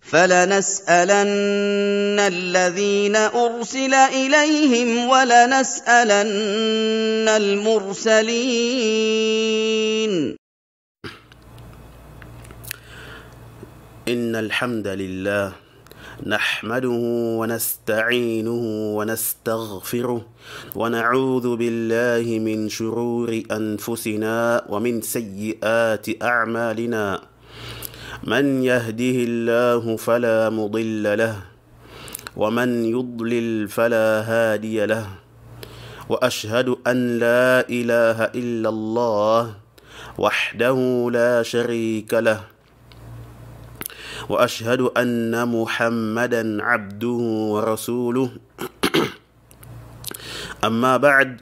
فَلَنَسْأَلَنَّ الَّذِينَ أُرْسِلَ إِلَيْهِمْ وَلَنَسْأَلَنَّ الْمُرْسَلِينَ إن الحمد لله نحمده ونستعينه ونستغفره ونعوذ بالله من شرور أنفسنا ومن سيئات أعمالنا من يهده الله فلا مضل له ومن يضلل فلا هادي له وأشهد أن لا إله إلا الله وحده لا شريك له وأشهد أن محمدًا عبده ورسوله أما بعد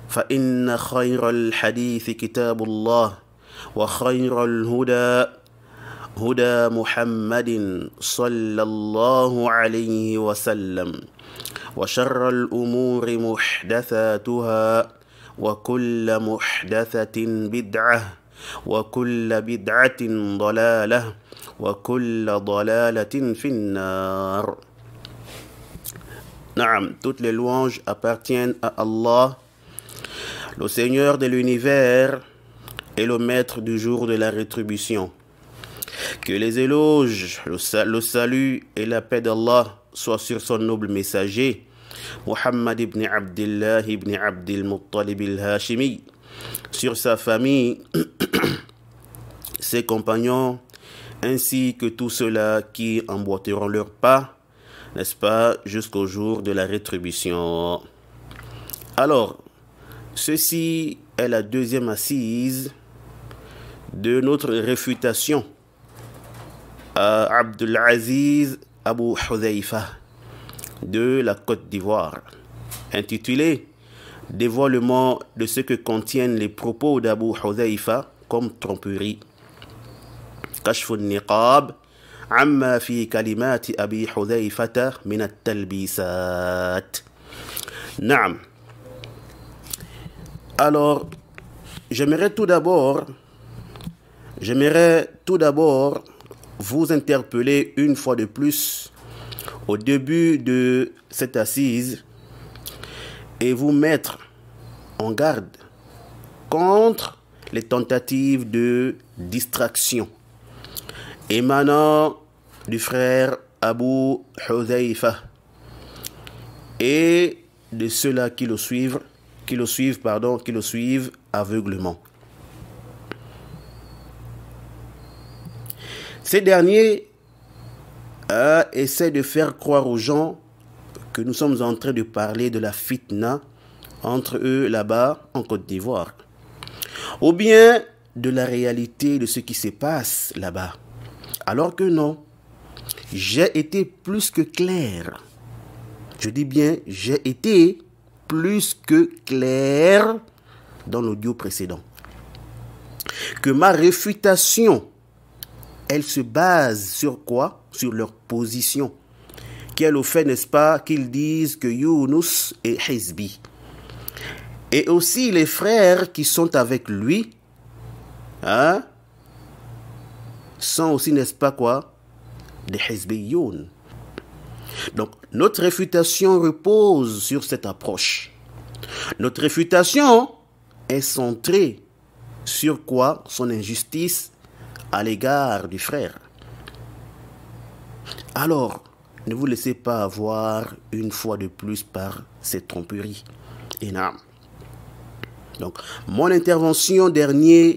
فإن خير الحديث كتاب الله وخير الهدى هدى محمد صلى الله عليه وسلم وشر الأمور محدثاتها وكل محدثة بدعة وكل بدعة ضلالة وكل ضلالة في النار. Naam, toutes les louanges appartiennent à Allah, le Seigneur de l'univers et le maître du jour de la rétribution. Que les éloges, le salut et la paix d'Allah soient sur son noble messager, Muhammad ibn Abdullah ibn Abdil Muttalib al-Hashimi, sur sa famille, ses compagnons, ainsi que tous ceux-là qui emboîteront leurs pas, n'est-ce pas, jusqu'au jour de la rétribution. Alors, ceci est la deuxième assise de notre réfutation à Abdul Aziz Abu Hudhayfa de la Côte d'Ivoire, intitulée « Dévoilement de ce que contiennent les propos d'Abu Hudhayfa comme tromperie ». كشف النقاب عما في كلمات أبي حذيفة من التلبيسات. نعم. Alors, j'aimerais tout d'abord vous interpeller une fois de plus au début de cette assise et vous mettre en garde contre les tentatives de distraction émanant du frère Abu Hudhayfa et de ceux-là qui le suivent aveuglement. Ces derniers essaient de faire croire aux gens que nous sommes en train de parler de la fitna entre eux là-bas en Côte d'Ivoire, ou bien de la réalité de ce qui se passe là-bas. Alors que non, j'ai été plus que clair. Je dis bien, j'ai été plus que clair dans l'audio précédent. Que ma réfutation, elle se base sur quoi? Sur leur position. Qui est le fait, n'est-ce pas, qu'ils disent que Younous est Hizbi. Et aussi les frères qui sont avec lui, sont aussi, n'est-ce pas quoi, des Hizbiyoun. Donc, notre réfutation repose sur cette approche. Notre réfutation est centrée sur quoi? Son injustice à l'égard du frère. Alors, ne vous laissez pas avoir une fois de plus par cette tromperie. Énorme. Donc, mon intervention dernière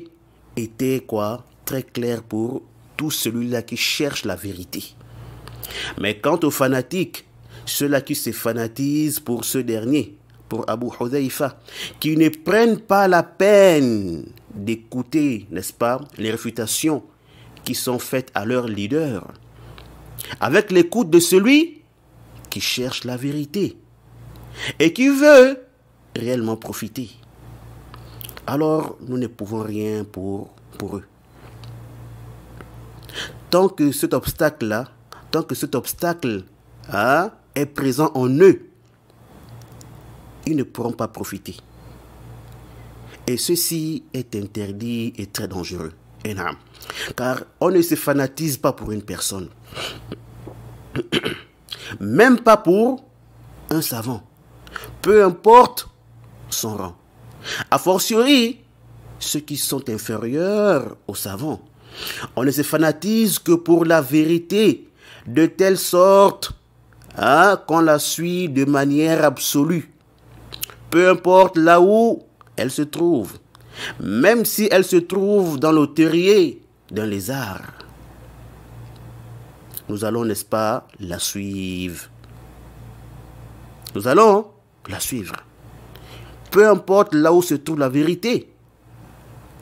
était quoi? Très claire pour tout celui-là qui cherche la vérité. Mais quant aux fanatiques, ceux-là qui se fanatisent pour ce dernier, pour Abu Hudhayfa, qui ne prennent pas la peine d'écouter, n'est-ce pas, les réfutations qui sont faites à leur leader, avec l'écoute de celui qui cherche la vérité et qui veut réellement profiter. Alors, nous ne pouvons rien pour eux. Tant que cet obstacle est présent en eux, ils ne pourront pas profiter. Et ceci est interdit et très dangereux. Et non. Car on ne se fanatise pas pour une personne. Même pas pour un savant. Peu importe son rang. A fortiori, ceux qui sont inférieurs aux savants. On ne se fanatise que pour la vérité, de telle sorte qu'on la suit de manière absolue. Peu importe là où elle se trouve. Même si elle se trouve dans le terrier d'un lézard. Nous allons, n'est-ce pas, la suivre. Nous allons la suivre. Peu importe là où se trouve la vérité,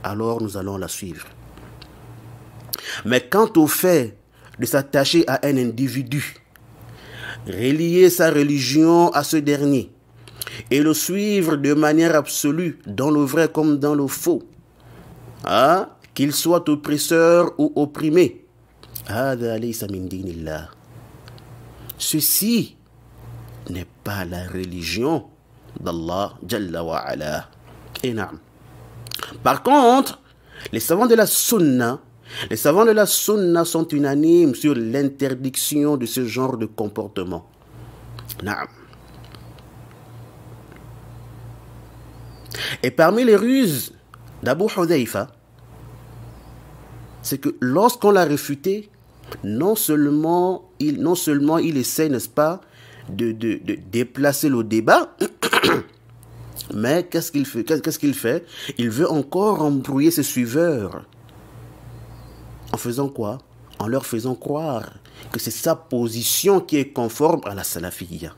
alors nous allons la suivre. Mais quant au fait de s'attacher à un individu, relier sa religion à ce dernier, et le suivre de manière absolue, dans le vrai comme dans le faux, qu'il soit oppresseur ou opprimé, ceci n'est pas la religion d'Allah Jalla wa Ala. Par contre, les savants de la sunna sont unanimes sur l'interdiction de ce genre de comportement. Naam. Et parmi les ruses d'Abu Hudhayfa, c'est que lorsqu'on l'a réfuté, non seulement il essaie, n'est-ce pas, de déplacer le débat, mais qu'est-ce qu'il fait? Il veut encore embrouiller ses suiveurs. En faisant quoi? En leur faisant croire que c'est sa position qui est conforme à la salafiyya.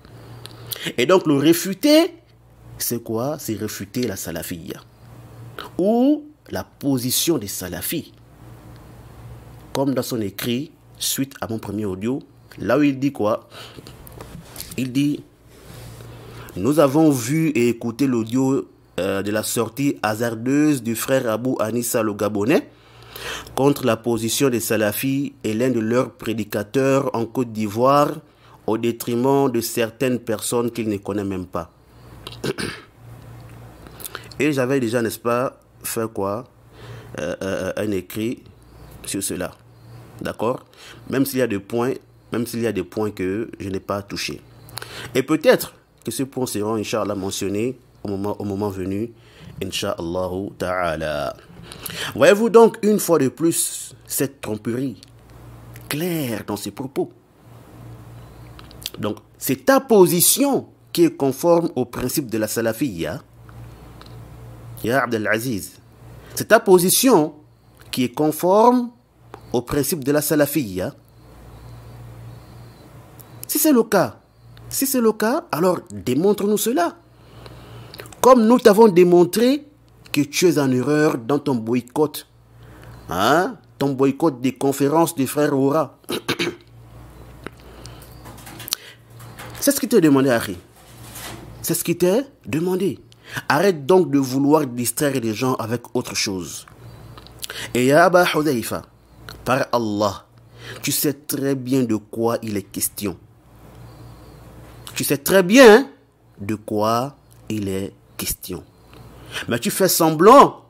Et donc le réfuter, c'est quoi? C'est réfuter la salafiyya. Ou la position des salafis. Comme dans son écrit, suite à mon premier audio, là où il dit quoi? Il dit, nous avons vu et écouté l'audio de la sortie hasardeuse du frère Abou Anissa le Gabonais contre la position des salafis et l'un de leurs prédicateurs en Côte d'Ivoire au détriment de certaines personnes qu'il ne connaît même pas. Et j'avais déjà, n'est-ce pas, fait quoi? Un écrit sur cela. D'accord? Même s'il y a des points que je n'ai pas touchés. Et peut-être que ces points seront, Inch'Allah, mentionnés au moment venu, Inch'Allah ta'ala. Voyez-vous donc une fois de plus cette tromperie claire dans ses propos. Donc, c'est ta position qui est conforme au principe de la salafiyya. Ya Abdelaziz, c'est ta position qui est conforme au principe de la salafiyya. Si c'est le cas, alors démontre-nous cela. Comme nous t'avons démontré que tu es en erreur dans ton boycott. Ton boycott des conférences des frères Oura. C'est ce qui t'est demandé, Harry. C'est ce qui t'est demandé. Arrête donc de vouloir distraire les gens avec autre chose. Et ya Aba Hudhayfa, par Allah, tu sais très bien de quoi il est question. Tu sais très bien de quoi il est question. Mais tu fais semblant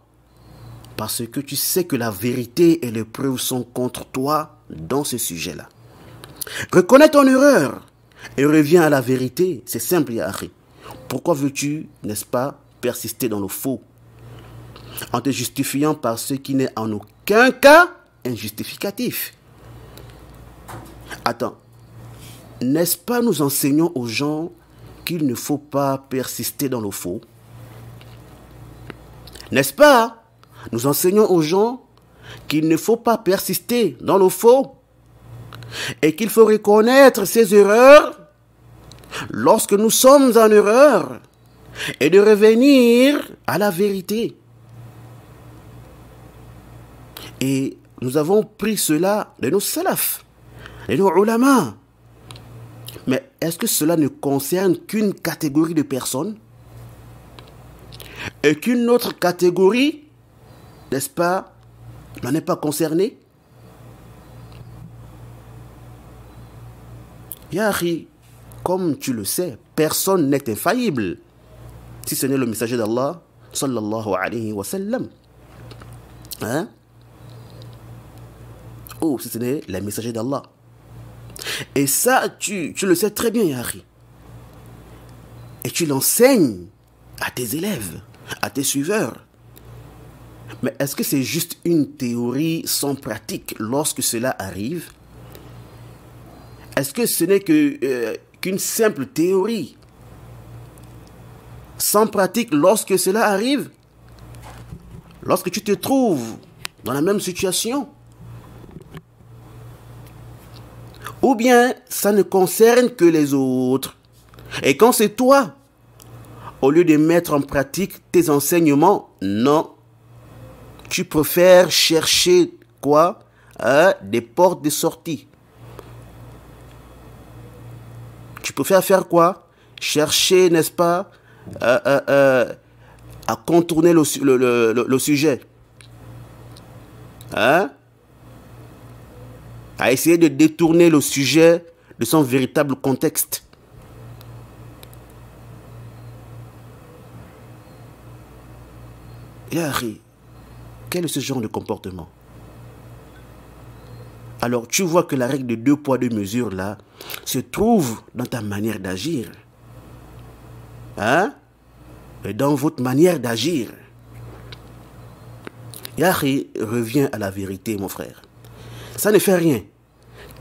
parce que tu sais que la vérité et les preuves sont contre toi dans ce sujet-là. Reconnais ton erreur et reviens à la vérité. C'est simple, ya akhi. Pourquoi veux-tu, n'est-ce pas, persister dans le faux en te justifiant par ce qui n'est en aucun cas injustificatif? Attends, n'est-ce pas nous enseignons aux gens qu'il ne faut pas persister dans le faux? N'est-ce pas? Nous enseignons aux gens qu'il ne faut pas persister dans le faux et qu'il faut reconnaître ses erreurs lorsque nous sommes en erreur et de revenir à la vérité. Et nous avons pris cela de nos salafs, de nos ulama. Mais est-ce que cela ne concerne qu'une catégorie de personnes et qu'une autre catégorie, n'est-ce pas, n'en est pas concernée? Ya akhi, comme tu le sais, personne n'est infaillible, si ce n'est le messager d'Allah, sallallahu alayhi wa sallam. Oh, si ce n'est les messagers d'Allah. Et ça, tu le sais très bien, Yahri. Et tu l'enseignes à tes élèves, à tes suiveurs. Mais est-ce que c'est juste une théorie sans pratique lorsque cela arrive? Est-ce que ce n'est qu'une simple théorie sans pratique lorsque cela arrive? Lorsque tu te trouves dans la même situation? Ou bien ça ne concerne que les autres? Et quand c'est toi, au lieu de mettre en pratique tes enseignements, non. Tu préfères chercher quoi? Des portes de sortie. Tu préfères faire quoi? Chercher, n'est-ce pas, à contourner le sujet. À essayer de détourner le sujet de son véritable contexte. Yahri, quel est ce genre de comportement? Alors tu vois que la règle de 2 poids 2 mesures là se trouve dans ta manière d'agir. Et dans votre manière d'agir. Yahri, reviens à la vérité, mon frère. Ça ne fait rien.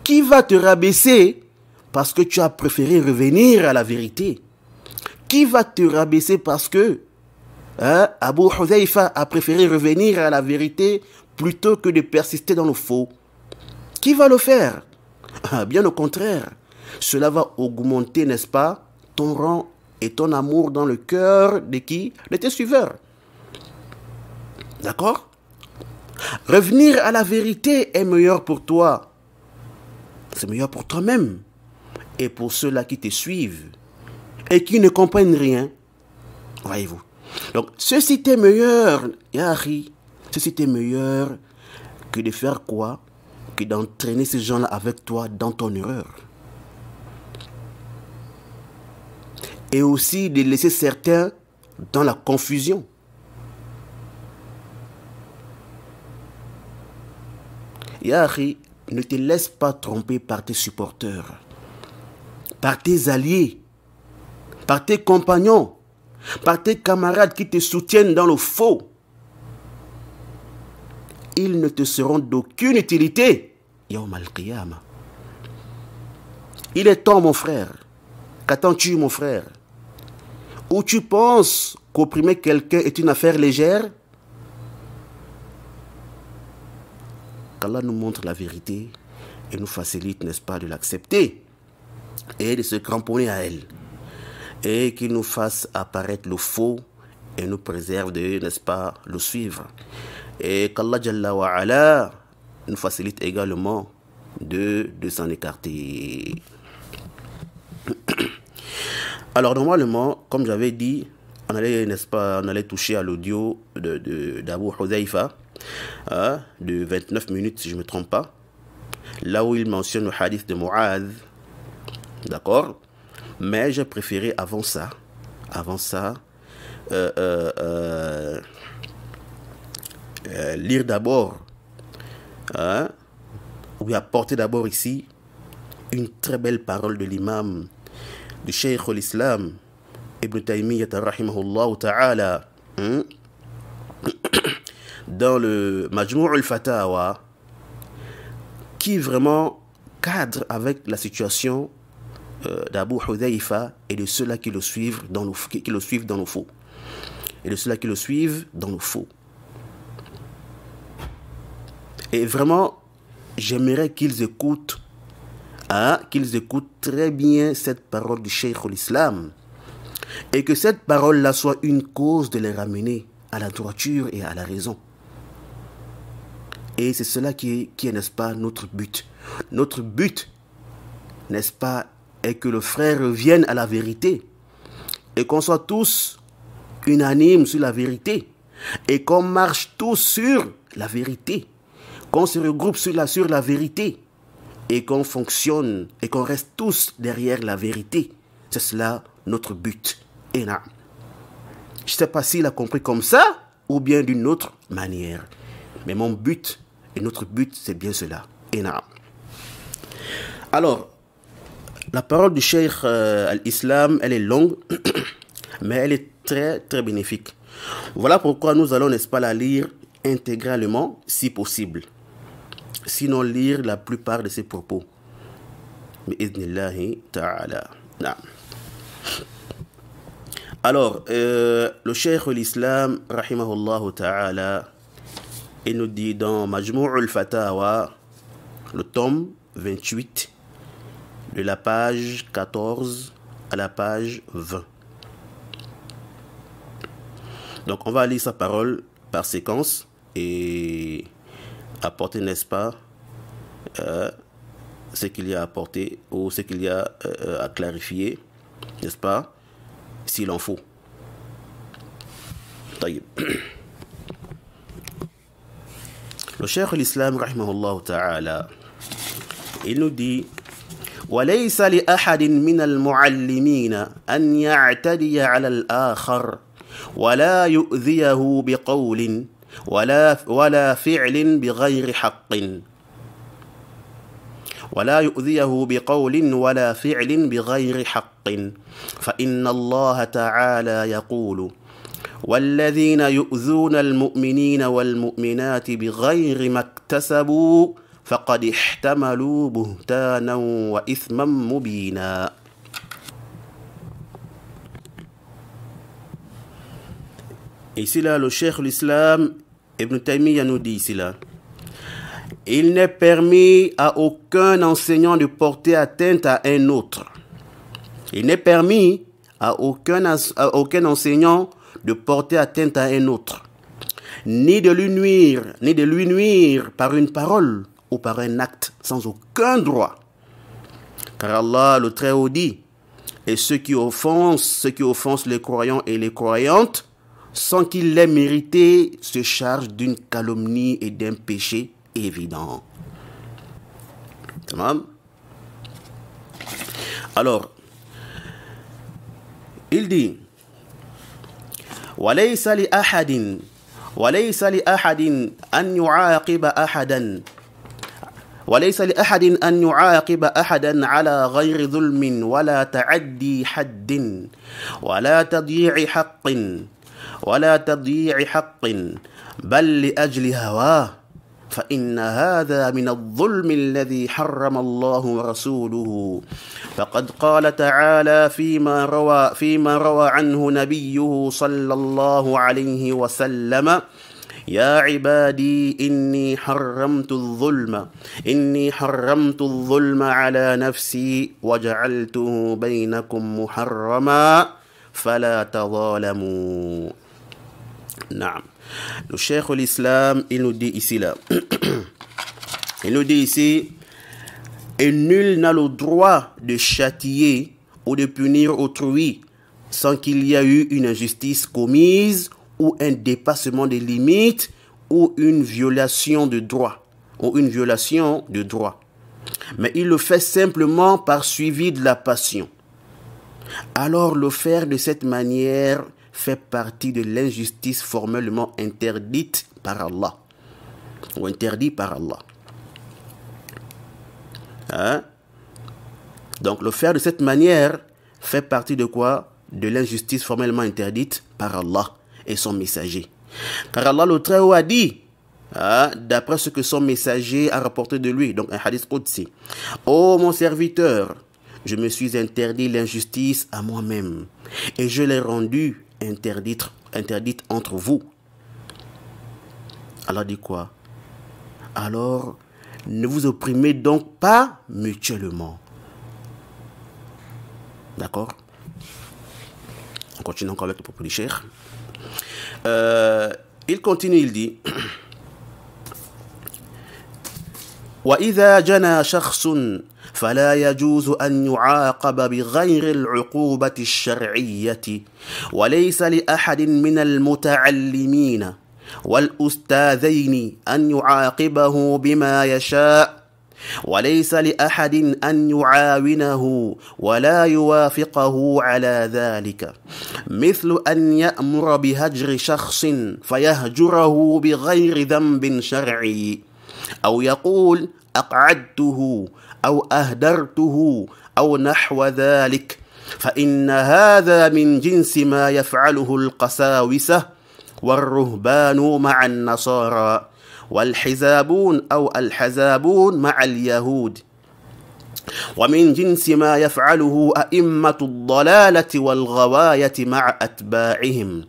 Qui va te rabaisser parce que tu as préféré revenir à la vérité? Qui va te rabaisser parce que Abu Hudhayfa a préféré revenir à la vérité plutôt que de persister dans le faux? Qui va le faire? Bien au contraire, cela va augmenter, n'est-ce pas, ton rang et ton amour dans le cœur de qui? De tes suiveurs. D'accord? Revenir à la vérité est meilleur pour toi. C'est meilleur pour toi-même et pour ceux-là qui te suivent et qui ne comprennent rien. Voyez-vous. Donc, ceci t'est meilleur, Yahri, ceci t'est meilleur que de faire quoi? Que d'entraîner ces gens-là avec toi dans ton erreur. Et aussi de laisser certains dans la confusion. Yahri, ne te laisse pas tromper par tes supporters, par tes alliés, par tes compagnons, par tes camarades qui te soutiennent dans le faux. Ils ne te seront d'aucune utilité. Yawm al-Qiyamah. Il est temps, mon frère. Qu'attends-tu, mon frère? Ou tu penses qu'opprimer quelqu'un est une affaire légère? Qu'Allah nous montre la vérité et nous facilite, n'est-ce pas, de l'accepter et de se cramponner à elle. Et qu'il nous fasse apparaître le faux et nous préserve de, n'est-ce pas, le suivre. Et qu'Allah Jalla wa Ala nous facilite également de s'en écarter. Alors normalement, comme j'avais dit, on allait, n'est-ce pas, on allait toucher à l'audio d'Abu Hudhayfa, de 29 minutes si je ne me trompe pas, là où il mentionne le hadith de Mu'adh, d'accord, mais j'ai préféré avant ça lire d'abord, ou apporter d'abord ici une très belle parole de l'imam du Cheikh al-Islam Ibn Taymiyyah rahimahullah ta'ala dans le Majmou' al-Fatawa, qui vraiment cadre avec la situation d'Abu Hudhayfa et de ceux-là qui le suivent dans le faux. Et de ceux-là qui le suivent dans le faux. Et vraiment, j'aimerais qu'ils écoutent très bien cette parole du Cheikh al-Islam. Et que cette parole-là soit une cause de les ramener à la droiture et à la raison. Et c'est cela qui est, n'est-ce pas, notre but. Notre but, n'est-ce pas, est que le frère revienne à la vérité. Et qu'on soit tous unanimes sur la vérité. Et qu'on marche tous sur la vérité. Qu'on se regroupe sur la vérité. Et qu'on fonctionne et qu'on reste tous derrière la vérité. C'est cela notre but. Et là, je ne sais pas s'il a compris comme ça ou bien d'une autre manière. Mais mon but et notre but, c'est bien cela. Et non. Alors, la parole du Cheikh al-Islam, elle est longue, mais elle est très, très bénéfique. Voilà pourquoi nous allons, n'est-ce pas, la lire intégralement, si possible. Sinon, lire la plupart de ses propos. Bi'idhnillahi ta'ala. Alors, le Cheikh al-Islam, rahimahullah ta'ala, il nous dit dans Majmou' al-Fatawa, le tome 28, de la page 14 à la page 20. Donc, on va lire sa parole par séquence et apporter, n'est-ce pas, ce qu'il y a à apporter ou ce qu'il y a à clarifier, n'est-ce pas, s'il en faut. Taïb. Le Cheikh l'Islam, rahimahullah ta'ala, il nous dit وَلَيْسَ لِأَحَدٍ مِنَ الْمُعَلِّمِينَ أَنْ يَعْتَدِيَ عَلَى الْآخَرِ وَلَا يُؤْذِيَهُ بِقَوْلٍ ولا فعل بغير حق ولا يؤذيه بقول ولا فعل بغير حق فإن الله تعالى يقول والذين يؤذون المؤمنين والمؤمنات بغير ما اكتسبوا فقد احتملوا بهتانا وإثما مبينا. Ici là, le Cheikh l'Islam Ibn Taymiyyah nous dit ici là, il n'est permis à aucun enseignant de porter atteinte à un autre. Il n'est permis à aucun enseignant de porter atteinte à un autre, ni de lui nuire par une parole ou par un acte sans aucun droit. Car Allah le Très-Haut dit, et ceux qui offensent les croyants et les croyantes, sans qu'il l'ait mérité, se charge d'une calomnie et d'un péché évident. Tamam. Alors, il dit وَلَيْسَ لِأَحَدٍ أَنْ يُعَاقِبَ أَحَدًا وليس لأحد أن يعاقب أحدا على غير ظلم ولا تعدي حد ولا تضييع حق بل لأجل هواه فإن هذا من الظلم الذي حرم الله ورسوله فقد قال تعالى فيما روى عنه نبيه صلى الله عليه وسلم يا عبادي إني حرمت الظلم على نفسي وجعلته بينكم محرما فلا تظالموا. نعم. Le Cheikh l'Islam, il nous dit ici là, il nous dit ici, et nul n'a le droit de châtier ou de punir autrui sans qu'il y ait eu une injustice commise ou un dépassement des limites ou une violation de droit mais il le fait simplement par suivi de la passion. Alors le faire de cette manière fait partie de l'injustice formellement interdite par Allah ou interdit par Allah. Hein? Donc le faire de cette manière fait partie de quoi? De l'injustice formellement interdite par Allah et son messager. Car Allah le Très-Haut a dit, d'après ce que son messager a rapporté de lui, donc un hadith qudsi, ô mon serviteur, je me suis interdit l'injustice à moi-même et je l'ai rendue interdite entre vous. Allah dit quoi? Alors ne vous opprimez donc pas mutuellement. D'accord? On continue encore avec le propos du Cheikh. Il continue, il dit وإذا جنى شخص فلا يجوز أن يعاقب بغير العقوبة الشرعية وليس لأحد من المتعلمين والأستاذين أن يعاقبه بما يشاء وليس لأحد أن يعاونه ولا يوافقه على ذلك مثل أن يأمر بهجر شخص فيهجره بغير ذنب شرعي أو يقول أقعدته أو أهدرته أو نحو ذلك فإن هذا من جنس ما يفعله القساوسة والرهبان مع النصارى والحزابون أو الحزابون مع اليهود ومن جنس ما يفعله أئمة الضلالة والغواية مع أتباعهم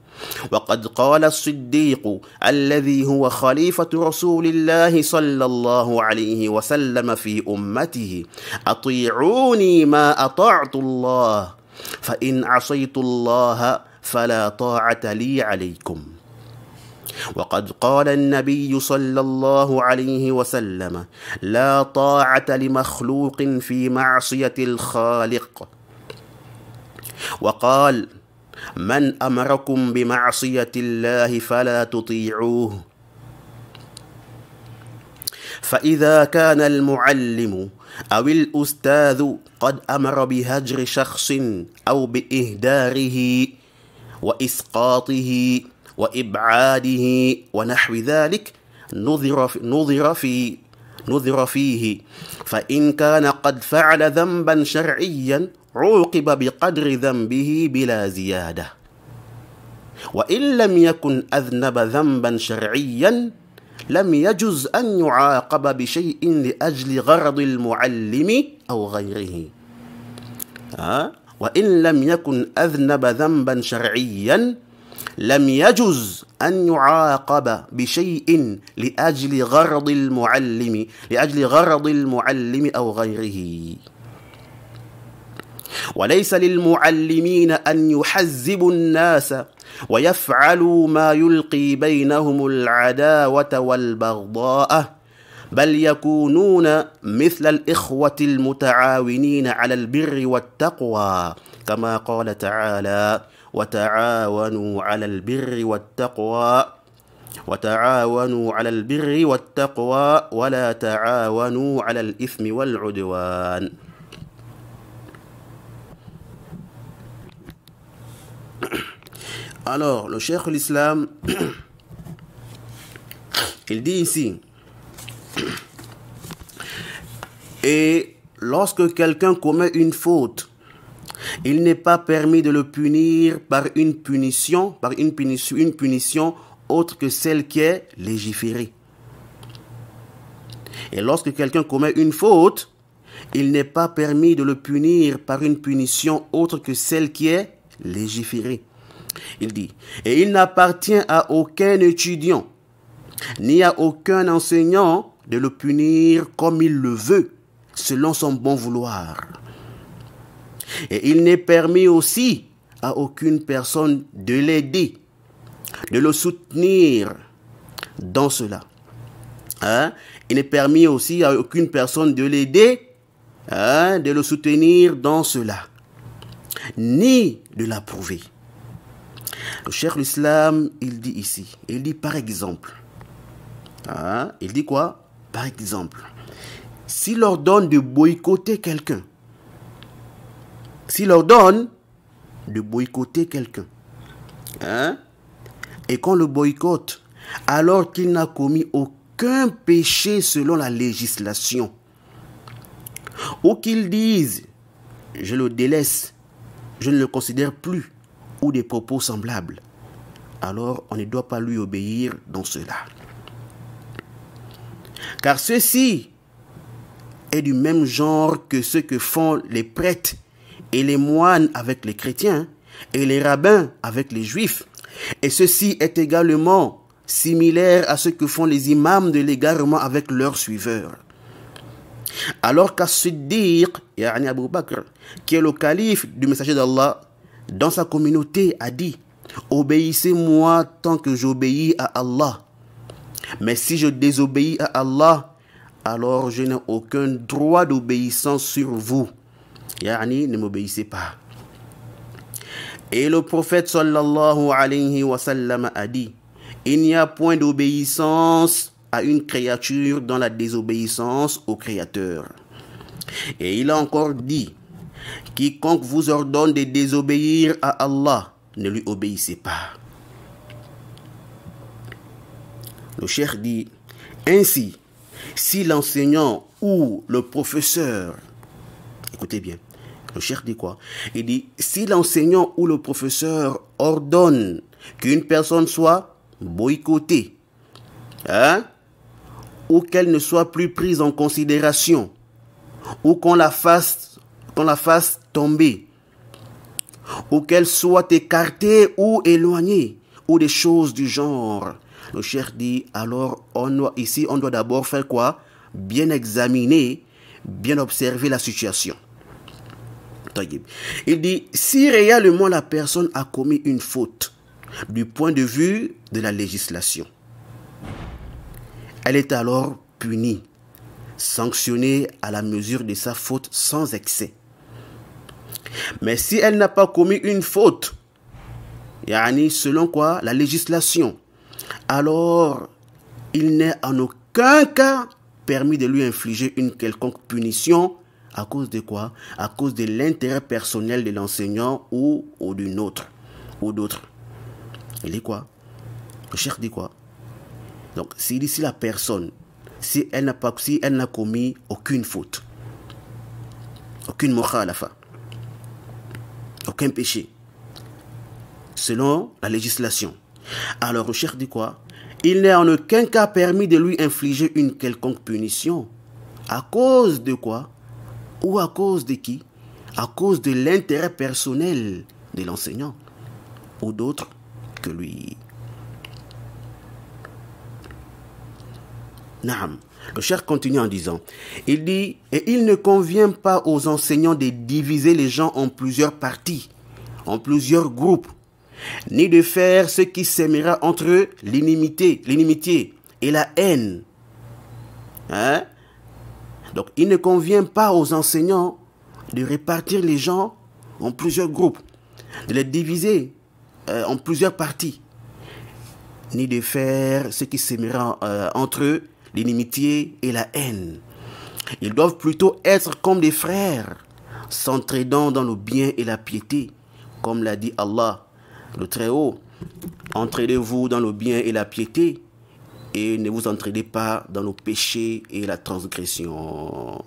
وقد قال الصديق الذي هو خليفة رسول الله صلى الله عليه وسلم في أمته أطيعوني ما أطعت الله فإن عصيت الله فلا طاعة لي عليكم وقد قال النبي صلى الله عليه وسلم لا طاعة لمخلوق في معصية الخالق وقال من أمركم بمعصية الله فلا تطيعوه فإذا كان المعلم أو الأستاذ قد أمر بهجر شخص أو بإهداره وإسقاطه وإبعاده ونحو ذلك نظر فيه فإن كان قد فعل ذنبا شرعيا عوقب بقدر ذنبه بلا زيادة وإن لم يكن أذنب ذنبا شرعيا لم يجز أن يعاقب بشيء لأجل غرض المعلم أو غيره وإن لم يكن أذنب ذنبا شرعيا لم يجز أن يعاقب بشيء لأجل غرض المعلم أو غيره وليس للمعلمين أن يحزبوا الناس ويفعلوا ما يلقي بينهم العداوة والبغضاء بل يكونون مثل الإخوة المتعاونين على البر والتقوى كما قال تعالى وتعاونوا على البر والتقوى ولا تعاونوا على الإثم والعدوان. Alors, le cheikh l'islam, il dit ici, et lorsque quelqu'un commet une faute, il n'est pas permis de le punir par une punition autre que celle qui est légiférée. Et lorsque quelqu'un commet une faute, il n'est pas permis de le punir par une punition autre que celle qui est légiférée. Il dit, et il n'appartient à aucun étudiant, ni à aucun enseignant de le punir comme il le veut, selon son bon vouloir. Et il n'est permis aussi à aucune personne de l'aider, de le soutenir dans cela. Il n'est permis aussi à aucune personne de l'aider, de le soutenir dans cela, ni de l'approuver. Le cheikh l'islam, il dit ici, il dit par exemple, il dit quoi? Par exemple, s'il leur donne de boycotter quelqu'un, et qu'on le boycotte alors qu'il n'a commis aucun péché selon la législation, ou qu'ils disent je le délaisse, je ne le considère plus, ou des propos semblables, alors on ne doit pas lui obéir dans cela. Car ceci est du même genre que ce que font les prêtres et les moines avec les chrétiens et les rabbins avec les juifs. Et ceci est également similaire à ce que font les imams de l'égarement avec leurs suiveurs. Alors qu'As-Siddiq, yani Abu Bakr, qui est le calife du messager d'Allah, dans sa communauté a dit, obéissez-moi tant que j'obéis à Allah. Mais si je désobéis à Allah, alors je n'ai aucun droit d'obéissance sur vous. Yani, ne m'obéissez pas. Et le prophète sallallahu alayhi wa sallam a dit, il n'y a point d'obéissance à une créature dans la désobéissance au Créateur. Et il a encore dit, quiconque vous ordonne de désobéir à Allah, ne lui obéissez pas. Le cheikh dit, ainsi, si l'enseignant ou le professeur, écoutez bien, le cheikh dit quoi? Il dit, si l'enseignant ou le professeur ordonne qu'une personne soit boycottée, ou qu'elle ne soit plus prise en considération, ou qu'on la fasse tomber, ou qu'elle soit écartée ou éloignée, ou des choses du genre. Le cheikh dit, alors on doit d'abord faire quoi? Bien examiner, bien observer la situation. Il dit, si réellement la personne a commis une faute du point de vue de la législation, elle est alors punie, sanctionnée à la mesure de sa faute sans excès. Mais si elle n'a pas commis une faute, selon quoi? La législation, alors il n'est en aucun cas permis de lui infliger une quelconque punition. À cause de quoi? À cause de l'intérêt personnel de l'enseignant ou d'une autre, ou d'autres. Il dit quoi? Le cheikh dit quoi? Donc, s'il dit, si la personne, si elle n'a commis aucune faute, aucune mukhalafa, aucun péché, selon la législation, alors le cheikh dit quoi? Il n'est en aucun cas permis de lui infliger une quelconque punition. À cause de quoi? Ou à cause de qui? À cause de l'intérêt personnel de l'enseignant ou d'autres que lui. Naam. Le cheikh continue en disant, il dit, et il ne convient pas aux enseignants de diviser les gens en plusieurs parties, en plusieurs groupes, ni de faire ce qui s'aimera entre eux l'inimitié et la haine. Donc, il ne convient pas aux enseignants de répartir les gens en plusieurs groupes, de les diviser en plusieurs parties, ni de faire ce qui s'aimera entre eux, l'inimitié et la haine. Ils doivent plutôt être comme des frères, s'entraidant dans le bien et la piété, comme l'a dit Allah, le Très-Haut. Entraidez-vous dans le bien et la piété, et ne vous entraînez pas dans le péché et la transgression.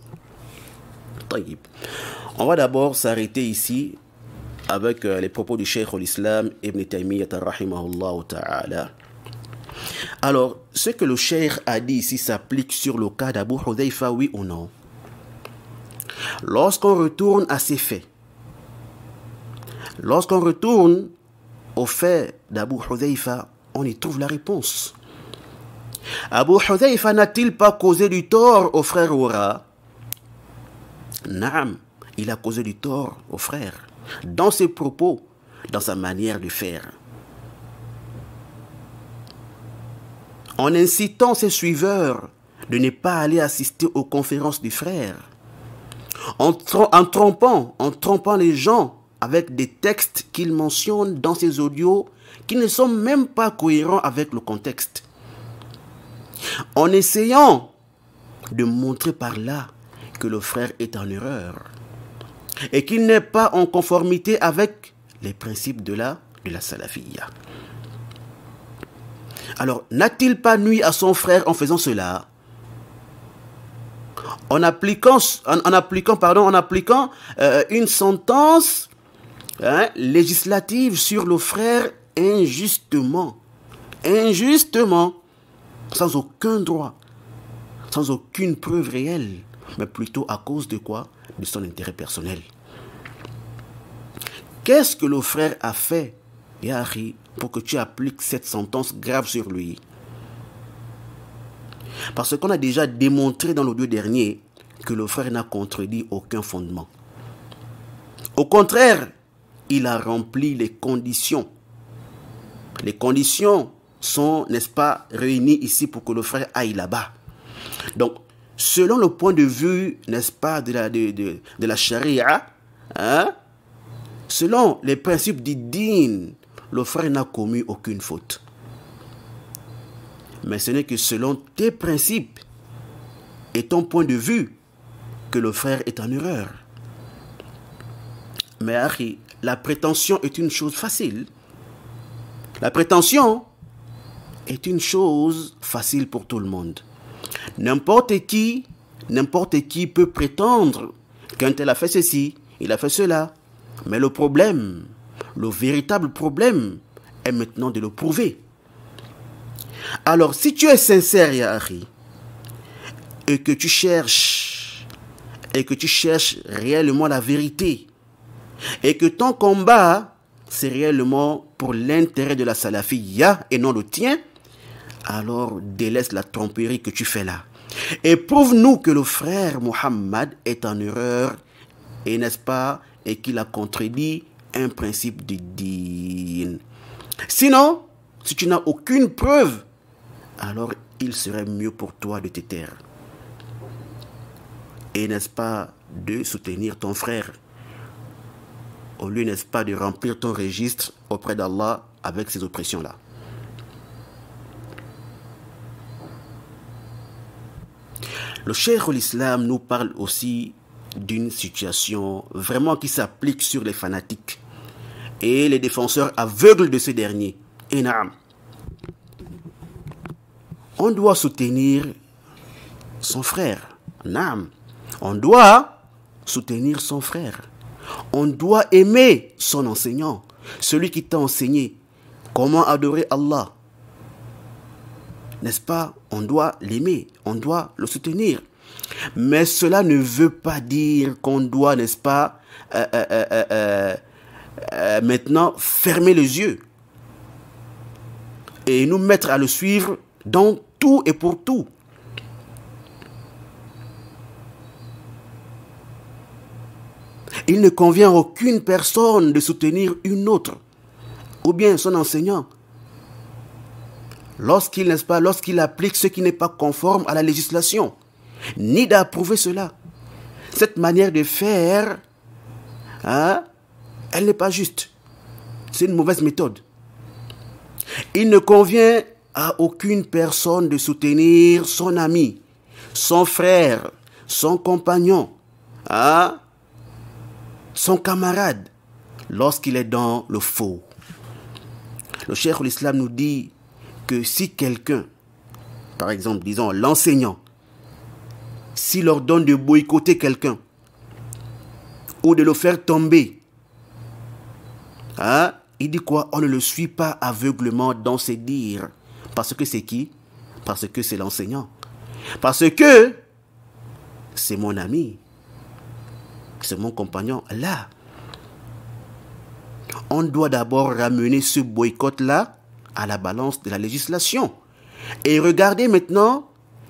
On va d'abord s'arrêter ici avec les propos du Cheikh al-Islam Ibn Taymiyyah rahimahullah ta'ala. Alors, ce que le Cheikh a dit ici s'applique sur le cas d'Abu Hudhayfa, oui ou non? Lorsqu'on retourne à ces faits, lorsqu'on retourne aux faits d'Abu Hudhayfa, on y trouve la réponse. Abu Hudhayfa n'a-t-il pas causé du tort au frère Oura? Naam, il a causé du tort au frère, dans ses propos, dans sa manière de faire. En incitant ses suiveurs de ne pas aller assister aux conférences du frère, en trompant les gens avec des textes qu'il mentionne dans ses audios qui ne sont même pas cohérents avec le contexte. En essayant de montrer par là que le frère est en erreur et qu'il n'est pas en conformité avec les principes de la salafiyya. Alors, n'a-t-il pas nui à son frère en faisant cela? En appliquant une sentence législative sur le frère injustement, sans aucun droit, sans aucune preuve réelle, mais plutôt à cause de quoi? De son intérêt personnel. Qu'est-ce que le frère a fait, Yahri, pour que tu appliques cette sentence grave sur lui? Parce qu'on a déjà démontré dans l'audio dernier que le frère n'a contredit aucun fondement. Au contraire, il a rempli les conditions. Les conditions sont, n'est-ce pas, réunies ici pour que le frère aille là-bas. Donc, selon le point de vue, n'est-ce pas, de la charia, selon les principes du din, le frère n'a commis aucune faute. Mais ce n'est que selon tes principes et ton point de vue que le frère est en erreur. Mais Ari, la prétention est une chose facile. La prétention est une chose facile pour tout le monde. N'importe qui n'importe qui peut prétendre qu'un tel a fait ceci, il a fait cela. Mais le problème, le véritable problème, est maintenant de le prouver. Alors, si tu es sincère, ya Akhi, et que tu cherches réellement la vérité, et que ton combat, c'est réellement pour l'intérêt de la salafiyya et non le tien, alors délaisse la tromperie que tu fais là. Et prouve-nous que le frère Muhammad est en erreur, et n'est-ce pas, et qu'il a contredit un principe du din. Sinon, si tu n'as aucune preuve, alors il serait mieux pour toi de te taire. Et n'est-ce pas, de soutenir ton frère, au lieu, n'est-ce pas, de remplir ton registre auprès d'Allah avec ces oppressions-là. Le Cheikh l'Islam nous parle aussi d'une situation vraiment qui s'applique sur les fanatiques et les défenseurs aveugles de ces derniers. Et naam, on doit soutenir son frère. Naam, on doit soutenir son frère. On doit aimer son enseignant, celui qui t'a enseigné comment adorer Allah. N'est-ce pas? On doit l'aimer, on doit le soutenir. Mais cela ne veut pas dire qu'on doit, n'est-ce pas, maintenant fermer les yeux et nous mettre à le suivre dans tout et pour tout. Il ne convient à aucune personne de soutenir une autre, ou bien son enseignant, lorsqu'il, n'est-ce pas, lorsqu'il applique ce qui n'est pas conforme à la législation, ni d'approuver cela. Cette manière de faire, elle n'est pas juste. C'est une mauvaise méthode. Il ne convient à aucune personne de soutenir son ami, son frère, son compagnon, son camarade, lorsqu'il est dans le faux. Le Cheikh l'Islam nous dit que si quelqu'un, par exemple, disons l'enseignant, s'il ordonne de boycotter quelqu'un ou de le faire tomber, il dit quoi? On ne le suit pas aveuglement dans ses dires. Parce que c'est qui? Parce que c'est l'enseignant. Parce que c'est mon ami. C'est mon compagnon. Là, on doit d'abord ramener ce boycott-là à la balance de la législation. Et regarder maintenant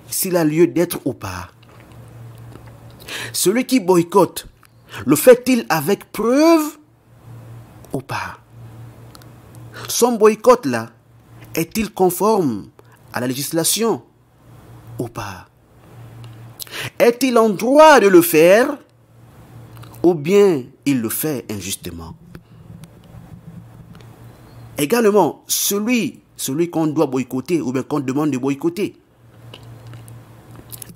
s'il a lieu d'être ou pas. Celui qui boycotte, le fait-il avec preuve ou pas? Son boycott-là, est-il conforme à la législation ou pas? Est-il en droit de le faire ou bien il le fait injustement? Également, celui qu'on doit boycotter ou bien qu'on demande de boycotter,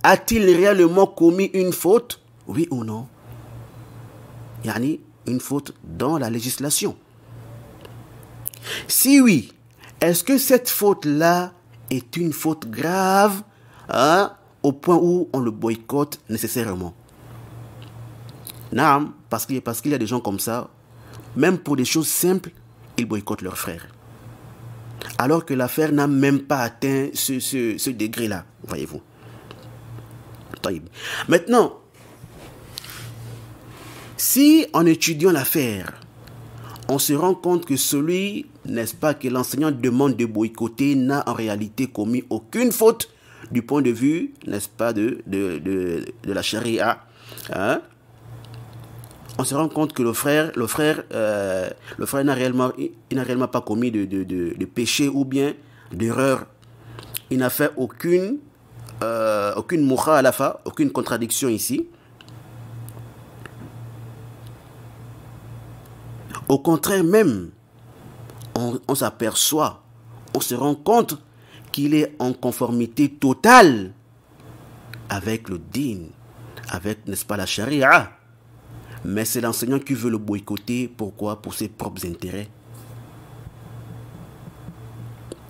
a-t-il réellement commis une faute? Oui ou non? Yani, une faute dans la législation. Si oui, est-ce que cette faute-là est une faute grave au point où on le boycotte nécessairement? Non, parce qu'il y a des gens comme ça, même pour des choses simples, ils boycottent leurs frères. Alors que l'affaire n'a même pas atteint ce degré-là, voyez-vous. Maintenant, si en étudiant l'affaire, on se rend compte que celui, n'est-ce pas, que l'enseignant demande de boycotter n'a en réalité commis aucune faute du point de vue, n'est-ce pas, de la charia, on se rend compte que le frère n'a réellement pas commis de péché ou bien d'erreur. Il n'a fait aucune mukhalafa, aucune contradiction ici. Au contraire même, on s'aperçoit, on se rend compte qu'il est en conformité totale avec le din, avec, n'est-ce pas, la charia. Mais c'est l'enseignant qui veut le boycotter. Pourquoi? Pour ses propres intérêts.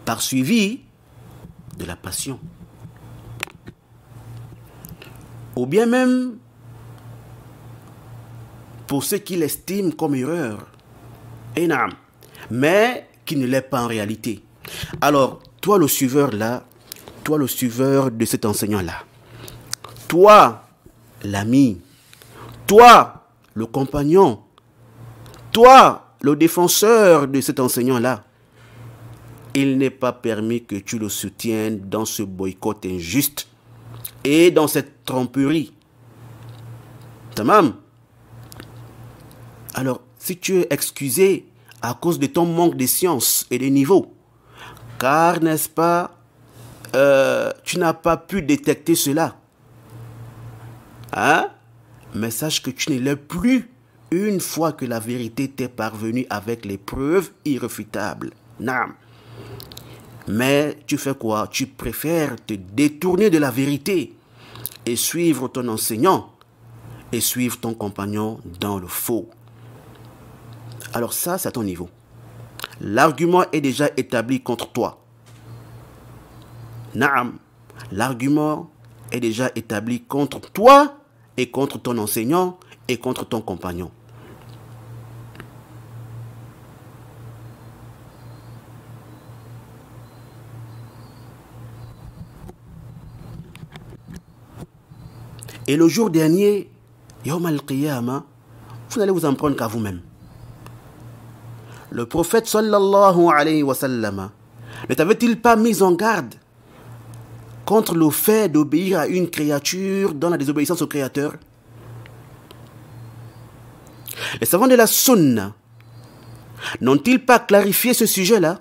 Par suivi de la passion. ou bien même pour ce qu'il estime comme erreur, mais qui ne l'est pas en réalité. Alors, toi le suiveur là, toi le suiveur de cet enseignant là, toi l'ami, toi le compagnon, toi le défenseur de cet enseignant là, il n'est pas permis que tu le soutiennes dans ce boycott injuste et dans cette tromperie. Tamam. Alors, si tu es excusé à cause de ton manque de science et de niveau, car, n'est-ce pas, tu n'as pas pu détecter cela, hein? Mais sache que tu ne l'es plus une fois que la vérité t'est parvenue avec les preuves irréfutables. Naam. Mais tu fais quoi? Tu préfères te détourner de la vérité et suivre ton enseignant et suivre ton compagnon dans le faux. Alors ça, c'est à ton niveau. L'argument est déjà établi contre toi. Naam, l'argument est déjà établi contre toi et contre ton enseignant et contre ton compagnon. Et le jour dernier, Yawm al-Qiyamah, vous n'allez vous en prendre qu'à vous-même. Le prophète sallallahu alayhi wa sallam ne t'avait-il pas mis en garde contre le fait d'obéir à une créature dans la désobéissance au Créateur? Les savants de la Sunna n'ont-ils pas clarifié ce sujet-là?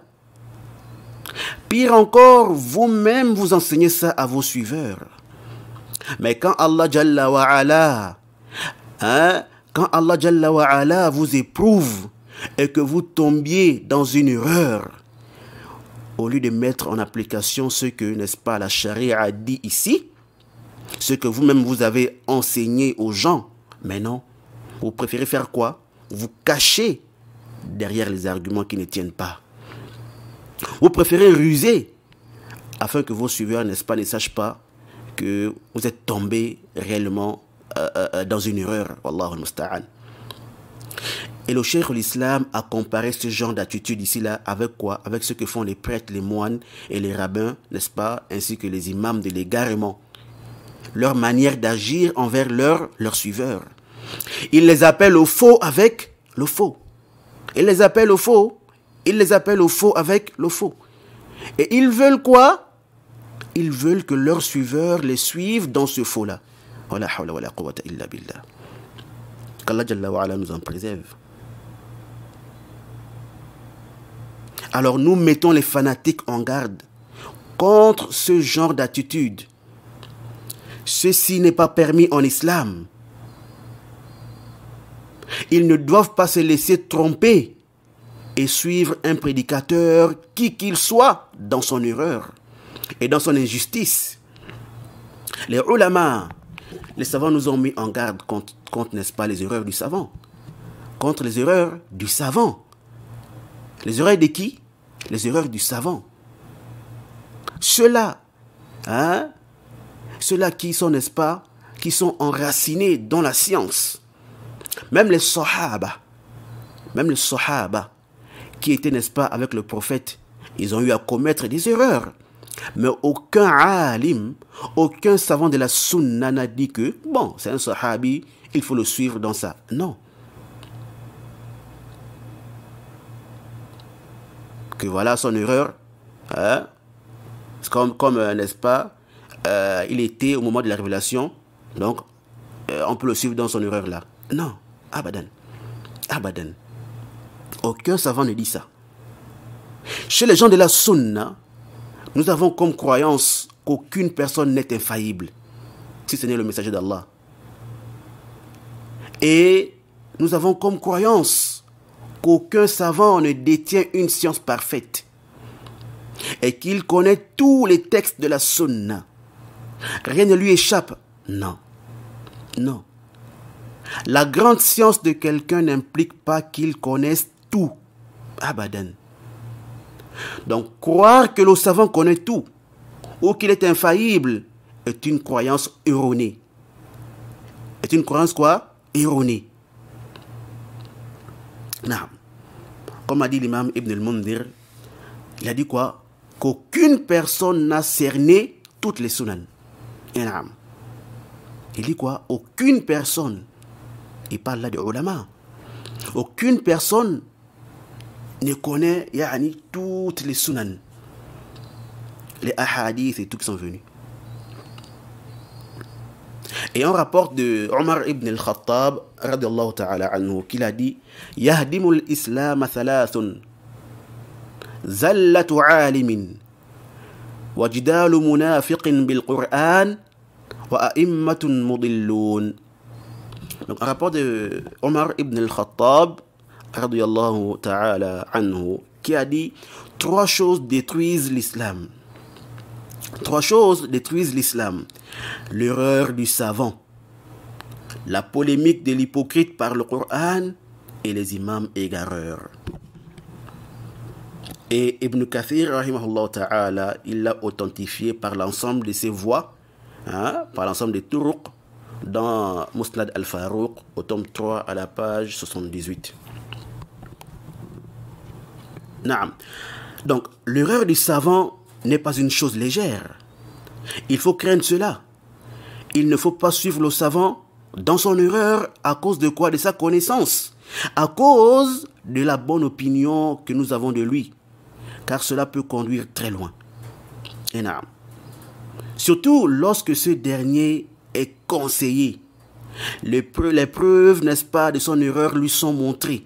Pire encore, vous-même vous enseignez ça à vos suiveurs. Mais quand Allah Jalla wa Ala, quand Allah Jalla wa Ala vous éprouve et que vous tombiez dans une erreur, au lieu de mettre en application ce que, n'est-ce pas, la charia dit ici, ce que vous-même vous avez enseigné aux gens, mais non, vous préférez faire quoi? Vous cachez derrière les arguments qui ne tiennent pas. Vous préférez ruser afin que vos suiveurs, n'est-ce pas, ne sachent pas que vous êtes tombé réellement dans une erreur. Wallahu al-musta'an. Et le cheikh l'islam a comparé ce genre d'attitude ici-là avec quoi? Avec ce que font les prêtres, les moines et les rabbins, n'est-ce pas? Ainsi que les imams de l'égarement. Leur manière d'agir envers leurs suiveurs. Ils les appellent au faux avec le faux. Ils les appellent au faux. Ils les appellent au faux avec le faux. Et ils veulent quoi? Ils veulent que leurs suiveurs les suivent dans ce faux-là. Wala hawla wala quwwata illa billah. Qu'Allah Jalla wa Ala nous en préserve. Alors nous mettons les fanatiques en garde contre ce genre d'attitude. Ceci n'est pas permis en islam. Ils ne doivent pas se laisser tromper et suivre un prédicateur qui qu'il soit dans son erreur et dans son injustice. Les ulama, les savants nous ont mis en garde contre n'est-ce pas, les erreurs du savant. Contre les erreurs du savant. Les erreurs de qui? Les erreurs du savant. Ceux-là, ceux-là qui sont, n'est-ce pas, qui sont enracinés dans la science. Même les sahaba, qui étaient, n'est-ce pas, avec le prophète, ils ont eu à commettre des erreurs. Mais aucun alim, aucun savant de la sunna n'a dit que, bon, c'est un sahabi, il faut le suivre dans ça. Non. Que voilà son erreur, comme n'est-ce pas, il était au moment de la révélation, donc on peut le suivre dans son erreur là. Non, abadan, abadan. Aucun savant ne dit ça. Chez les gens de la sunna, nous avons comme croyance qu'aucune personne n'est infaillible, si ce n'est le messager d'Allah. Et nous avons comme croyance qu'aucun savant ne détient une science parfaite et qu'il connaît tous les textes de la sunna. Rien ne lui échappe. Non. Non. La grande science de quelqu'un n'implique pas qu'il connaisse tout. Abadan. Donc, croire que le savant connaît tout ou qu'il est infaillible est une croyance erronée. est une croyance quoi? Erronée. Non. Comme a dit l'imam Ibn al-Mundhir, il a dit quoi? Qu'aucune personne n'a cerné toutes les sunan. Il dit quoi? Aucune personne, il parle là de ulama, aucune personne ne connaît toutes les sunan, les ahadiths et tout qui sont venus. Et on rapporte de Omar ibn al-Khattab radiyallahu ta'ala anhu qu'il a dit Yahdimul islam thalathun zallatu alimin wa jidalu munafiqin bil Qur'an wa a'immatun mudillun. Donc un rapport de Omar ibn al-Khattab radiyallahu ta'ala anhu qui a dit 3 choses détruisent l'islam. 3 choses détruisent l'islam. L'erreur du savant, la polémique de l'hypocrite par le Coran et les imams égareurs. Et Ibn Kathir, rahimahullah ta'ala, il l'a authentifié par l'ensemble de ses voix, par l'ensemble des turuq, dans Musnad al-Farouq, au tome 3, à la page 78. Naam. Donc, l'erreur du savant n'est pas une chose légère. Il faut craindre cela. Il ne faut pas suivre le savant dans son erreur à cause de quoi? De sa connaissance. À cause de la bonne opinion que nous avons de lui. Car cela peut conduire très loin. Et non. Surtout lorsque ce dernier est conseillé. Les preuves, n'est-ce pas, de son erreur lui sont montrées.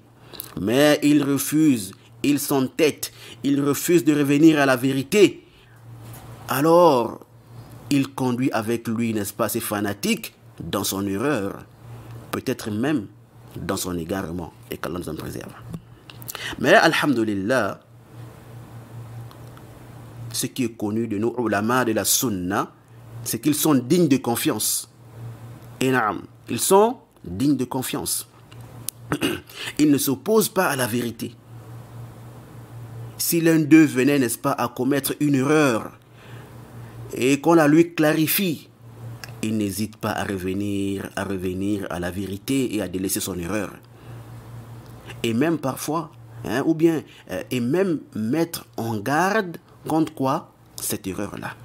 Mais il refuse, il s'entête, il refuse de revenir à la vérité. Alors, il conduit avec lui, n'est-ce pas, ses fanatiques dans son erreur, peut-être même dans son égarement, et qu'Allah nous en préserve. Mais, alhamdulillah, ce qui est connu de nos ulama de la sunna, c'est qu'ils sont dignes de confiance. Et naam, ils sont dignes de confiance. Ils ne s'opposent pas à la vérité. Si l'un d'eux venait, n'est-ce pas, à commettre une erreur, et qu'on la lui clarifie, il n'hésite pas à revenir à la vérité et à délaisser son erreur. Et même parfois, et même mettre en garde contre quoi? Cette erreur-là.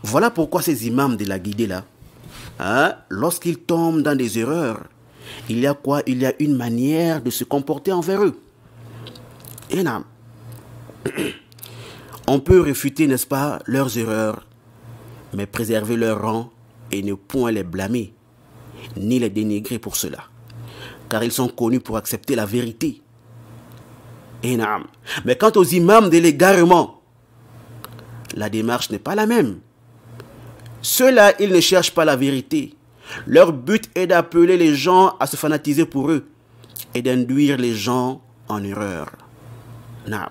Voilà pourquoi ces imams de la guidée là, lorsqu'ils tombent dans des erreurs, il y a quoi? Il y a une manière de se comporter envers eux. Et là, on peut réfuter, n'est-ce pas, leurs erreurs, mais préserver leur rang et ne point les blâmer, ni les dénigrer pour cela. Car ils sont connus pour accepter la vérité. Et non. Mais quant aux imams de l'égarement, la démarche n'est pas la même. Ceux-là, ils ne cherchent pas la vérité. Leur but est d'appeler les gens à se fanatiser pour eux et d'induire les gens en erreur. Non.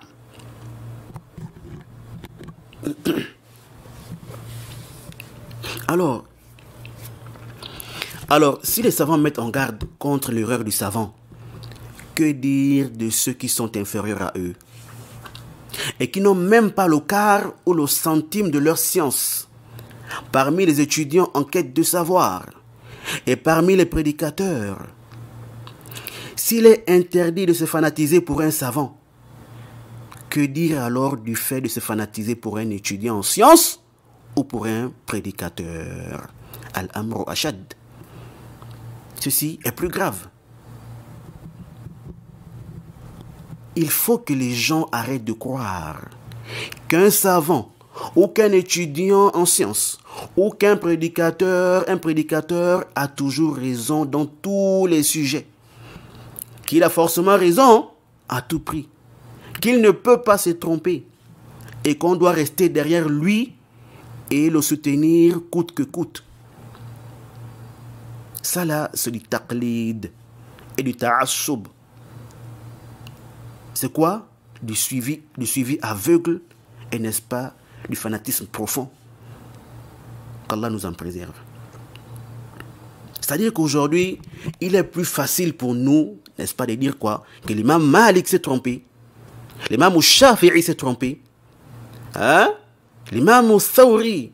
Alors, si les savants mettent en garde contre l'erreur du savant, que dire de ceux qui sont inférieurs à eux et qui n'ont même pas le quart ou le centime de leur science, parmi les étudiants en quête de savoir et parmi les prédicateurs? S'il est interdit de se fanatiser pour un savant, que dire alors du fait de se fanatiser pour un étudiant en sciences ou pour un prédicateur? Al-amru ashad. Ceci est plus grave. Il faut que les gens arrêtent de croire qu'un savant ou qu'un étudiant en sciences ou qu'un prédicateur, a toujours raison dans tous les sujets. Qu'il a forcément raison à tout prix. Qu'il ne peut pas se tromper et qu'on doit rester derrière lui et le soutenir coûte que coûte. Ça là, c'est du taqlid et du ta'assub. C'est quoi? Du suivi aveugle et, n'est-ce pas, du fanatisme profond. Qu'Allah nous en préserve. C'est-à-dire qu'aujourd'hui, il est plus facile pour nous, n'est-ce pas, de dire quoi? Que l'imam Malik s'est trompé. L'imam Shafi'i s'est trompé. L'imam Thawri.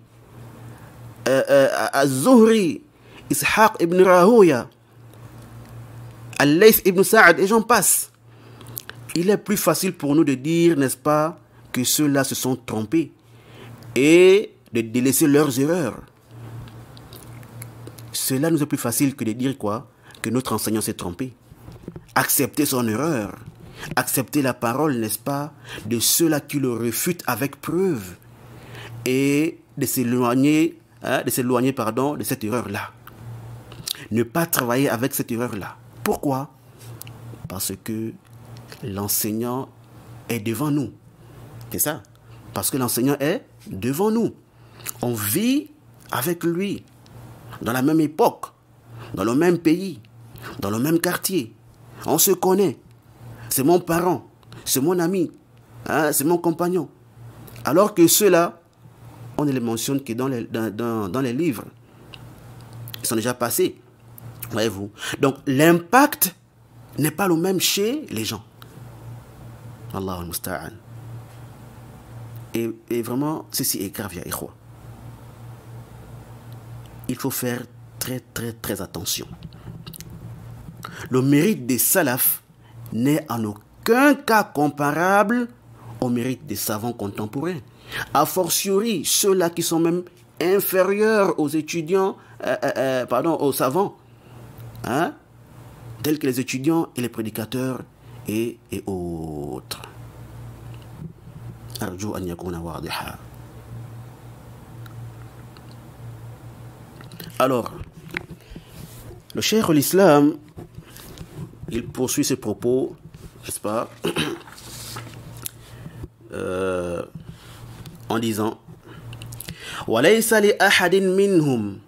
Az-Zuhri, Ishaq ibn Rahoya, Al-Layth ibn Sa'ad, et j'en passe. Il est plus facile pour nous de dire, n'est-ce pas, que ceux-là se sont trompés et de délaisser leurs erreurs. Cela nous est plus facile que de dire quoi? Que notre enseignant s'est trompé. Accepter son erreur, accepter la parole, n'est-ce pas, de ceux-là qui le refutent avec preuve et de s'éloigner, de cette erreur-là. Ne pas travailler avec cette erreur-là. Pourquoi? Parce que l'enseignant est devant nous. C'est ça. Parce que l'enseignant est devant nous. On vit avec lui, dans la même époque, dans le même pays, dans le même quartier. On se connaît. C'est mon parent, c'est mon ami, c'est mon compagnon. Alors que ceux-là, on ne les mentionne que dans les livres. Ils sont déjà passés. Voyez-vous. Donc l'impact n'est pas le même chez les gens. Allah al-Musta'an. Et vraiment, ceci est grave, ya ikhwa. Il faut faire très très très attention. Le mérite des salafs n'est en aucun cas comparable au mérite des savants contemporains. A fortiori, ceux-là qui sont même inférieurs aux étudiants, aux savants, tels que les étudiants et les prédicateurs et autres. Arju an yakuna wadiha. Alors, le cheikh l'islam, il poursuit ses propos, n'est-ce pas, en disant وَلَيْسَ لِأَحَدٍ مِّنْهُمْ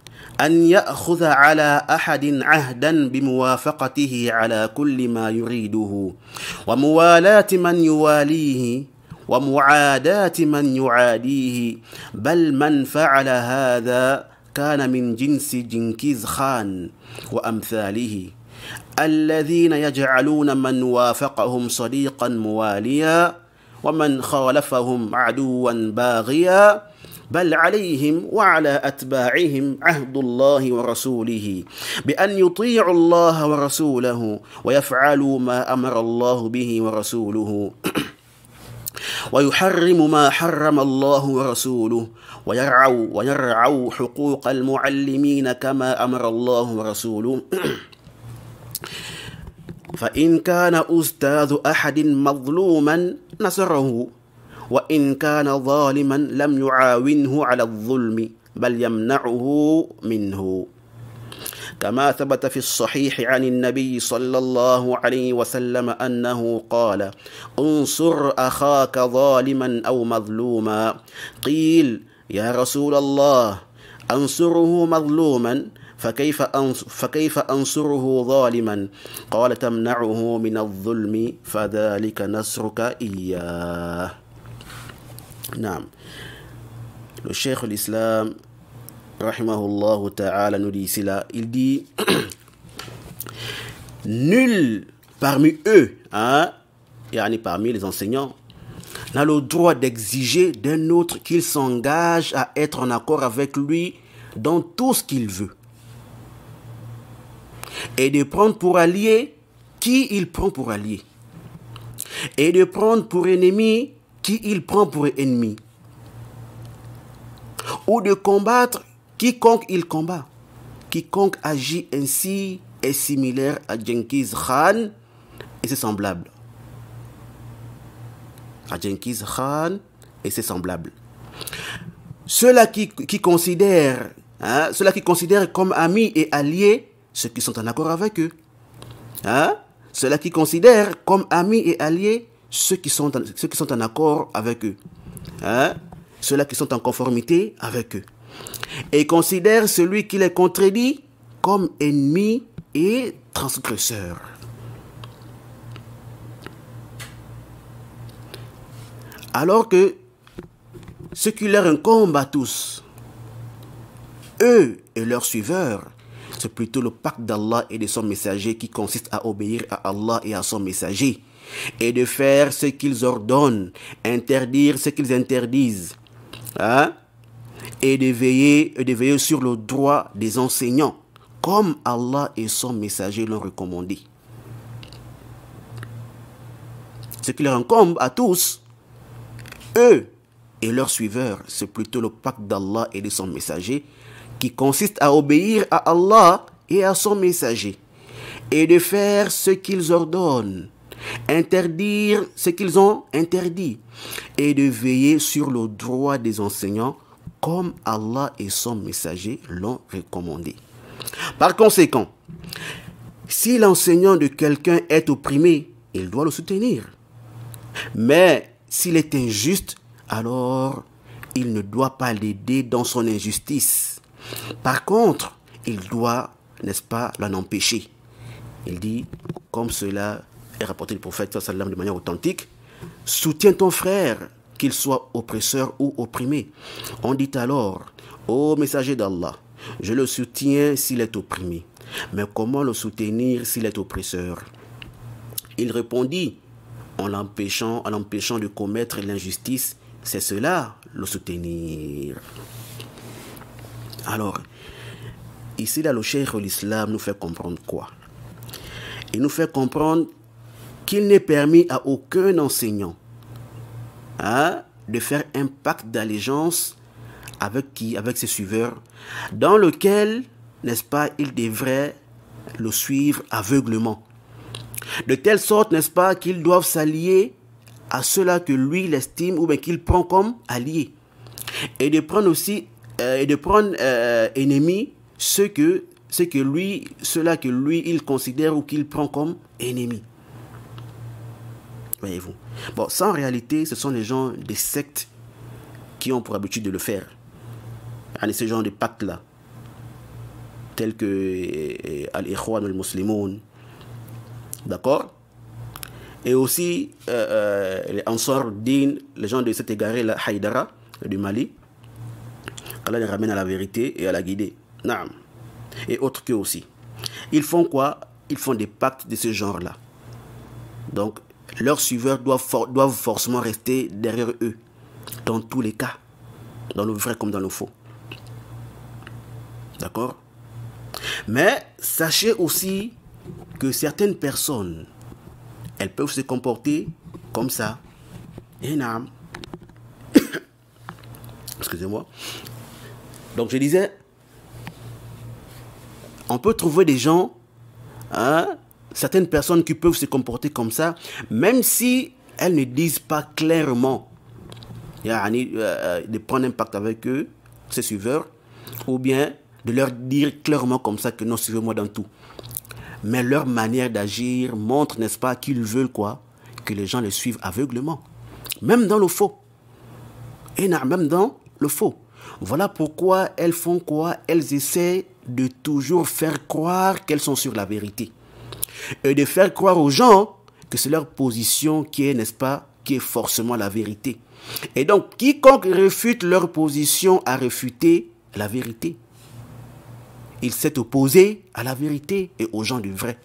أَنْ يَأْخُذَ عَلَى أَحَدٍ عَهْدًا بِمُوَافَقَتِهِ عَلَى كُلِّ مَا يُرِيدُهُ وَمُوَالَاةِ مَنْ يُوَالِيهِ وَمُعَادَاةِ مَنْ يُعَادِيهِ بَلْ مَنْ فَعَلَ هَذَا كان من جنس جنكيز خان وأمثاله الذين يجعلون من وافقهم صديقا مواليا ومن خالفهم عدوا باغيا بل عليهم وعلى أتباعهم عهد الله ورسوله بأن يطيعوا الله ورسوله ويفعلوا ما أمر الله به ورسوله ويحرم ما حرم الله ورسوله ويرعوا حقوق المعلمين كما أمر الله ورسوله فإن كان أستاذ أحد مظلوما نصره وإن كان ظالما لم يعاونه على الظلم بل يمنعه منه كما ثبت في الصحيح عن النبي صلى الله عليه وسلم أنه قال انصر أخاك ظالما أو مظلوما قيل يا رسول الله أنصره مظلوما فكيف أنصره ظالما قال تمنعه من الظلم فذلك نصرك إياه. نعم. Le cheikh l'islam rahimahullah ta'ala nous dit ici là, il dit nul parmi eux, parmi les enseignants, n'a le droit d'exiger d'un autre qu'il s'engage à être en accord avec lui dans tout ce qu'il veut et de prendre pour allié qui il prend pour allié et de prendre pour ennemi qui il prend pour ennemi ou de combattre quiconque il combat. Quiconque agit ainsi est similaire à Genghis Khan et ses semblables. À Genghis Khan et ses semblables. Ceux-là qui considèrent comme amis et alliés ceux qui sont en accord avec eux. Ceux-là qui considèrent comme amis et alliés ceux qui sont en accord avec eux. Ceux-là qui sont en conformité avec eux. Et considère celui qui les contredit comme ennemi et transgresseur. Alors que ce qui leur incombe à tous, eux et leurs suiveurs, c'est plutôt le pacte d'Allah et de son messager qui consiste à obéir à Allah et à son messager et de faire ce qu'ils ordonnent, interdire ce qu'ils interdisent. et de veiller sur le droit des enseignants, comme Allah et son messager l'ont recommandé. Ce qui leur incombe à tous, eux et leurs suiveurs, c'est plutôt le pacte d'Allah et de son messager qui consiste à obéir à Allah et à son messager et de faire ce qu'ils ordonnent, interdire ce qu'ils ont interdit et de veiller sur le droit des enseignants comme Allah et son messager l'ont recommandé. Par conséquent, si l'enseignant de quelqu'un est opprimé, il doit le soutenir. Mais s'il est injuste, alors il ne doit pas l'aider dans son injustice. Par contre, il doit, n'est-ce pas, l'en empêcher. Il dit, comme cela est rapporté du prophète sallam de manière authentique, soutiens ton frère, qu'il soit oppresseur ou opprimé. On dit alors, ô messager d'Allah, je le soutiens s'il est opprimé. Mais comment le soutenir s'il est oppresseur? Il répondit, en l'empêchant de commettre l'injustice, c'est cela, le soutenir. Alors, ici, là, le cheikh de l'islam nous fait comprendre quoi? Il nous fait comprendre qu'il n'est permis à aucun enseignant de faire un pacte d'allégeance avec qui? Avec ses suiveurs, dans lequel, n'est-ce pas, il devrait le suivre aveuglement. De telle sorte, n'est-ce pas, qu'ils doivent s'allier à ceux-là que lui, il estime ou bien qu'il prend comme alliés. Et de prendre aussi, ennemis ceux-là que lui, il considère ou qu'il prend comme ennemis. Voyez-vous. Bon, ça en réalité, ce sont les gens des sectes qui ont pour habitude de le faire. Il y a ce genre de pactes-là, tels que Al-Ikhwan al-Muslimun, d'accord? Et aussi les Ansar Din, les gens de cet égaré, la Haïdara, du Mali. Allah les ramène à la vérité et à la guider. Naam. Et autres qu'eux aussi. Ils font quoi? Ils font des pactes de ce genre-là. Donc, leurs suiveurs doivent forcément rester derrière eux, dans tous les cas, dans le vrai comme dans le faux. D'accord? Mais sachez aussi que certaines personnes, elles peuvent se comporter comme ça. Et naam. Excusez-moi. Donc je disais, on peut trouver des gens, certaines personnes qui peuvent se comporter comme ça, même si elles ne disent pas clairement de prendre un pacte avec eux, ses suiveurs, ou bien de leur dire clairement comme ça que non, suivez-moi dans tout. Mais leur manière d'agir montre, n'est-ce pas, qu'ils veulent quoi? Que les gens les suivent aveuglement. Même dans le faux. Et non, même dans le faux. Voilà pourquoi elles font quoi? Elles essaient de toujours faire croire qu'elles sont sur la vérité. Et de faire croire aux gens que c'est leur position qui est, n'est-ce pas, qui est forcément la vérité. Et donc, quiconque réfute leur position a réfuté la vérité. Il s'est opposé à la vérité et aux gens du vrai.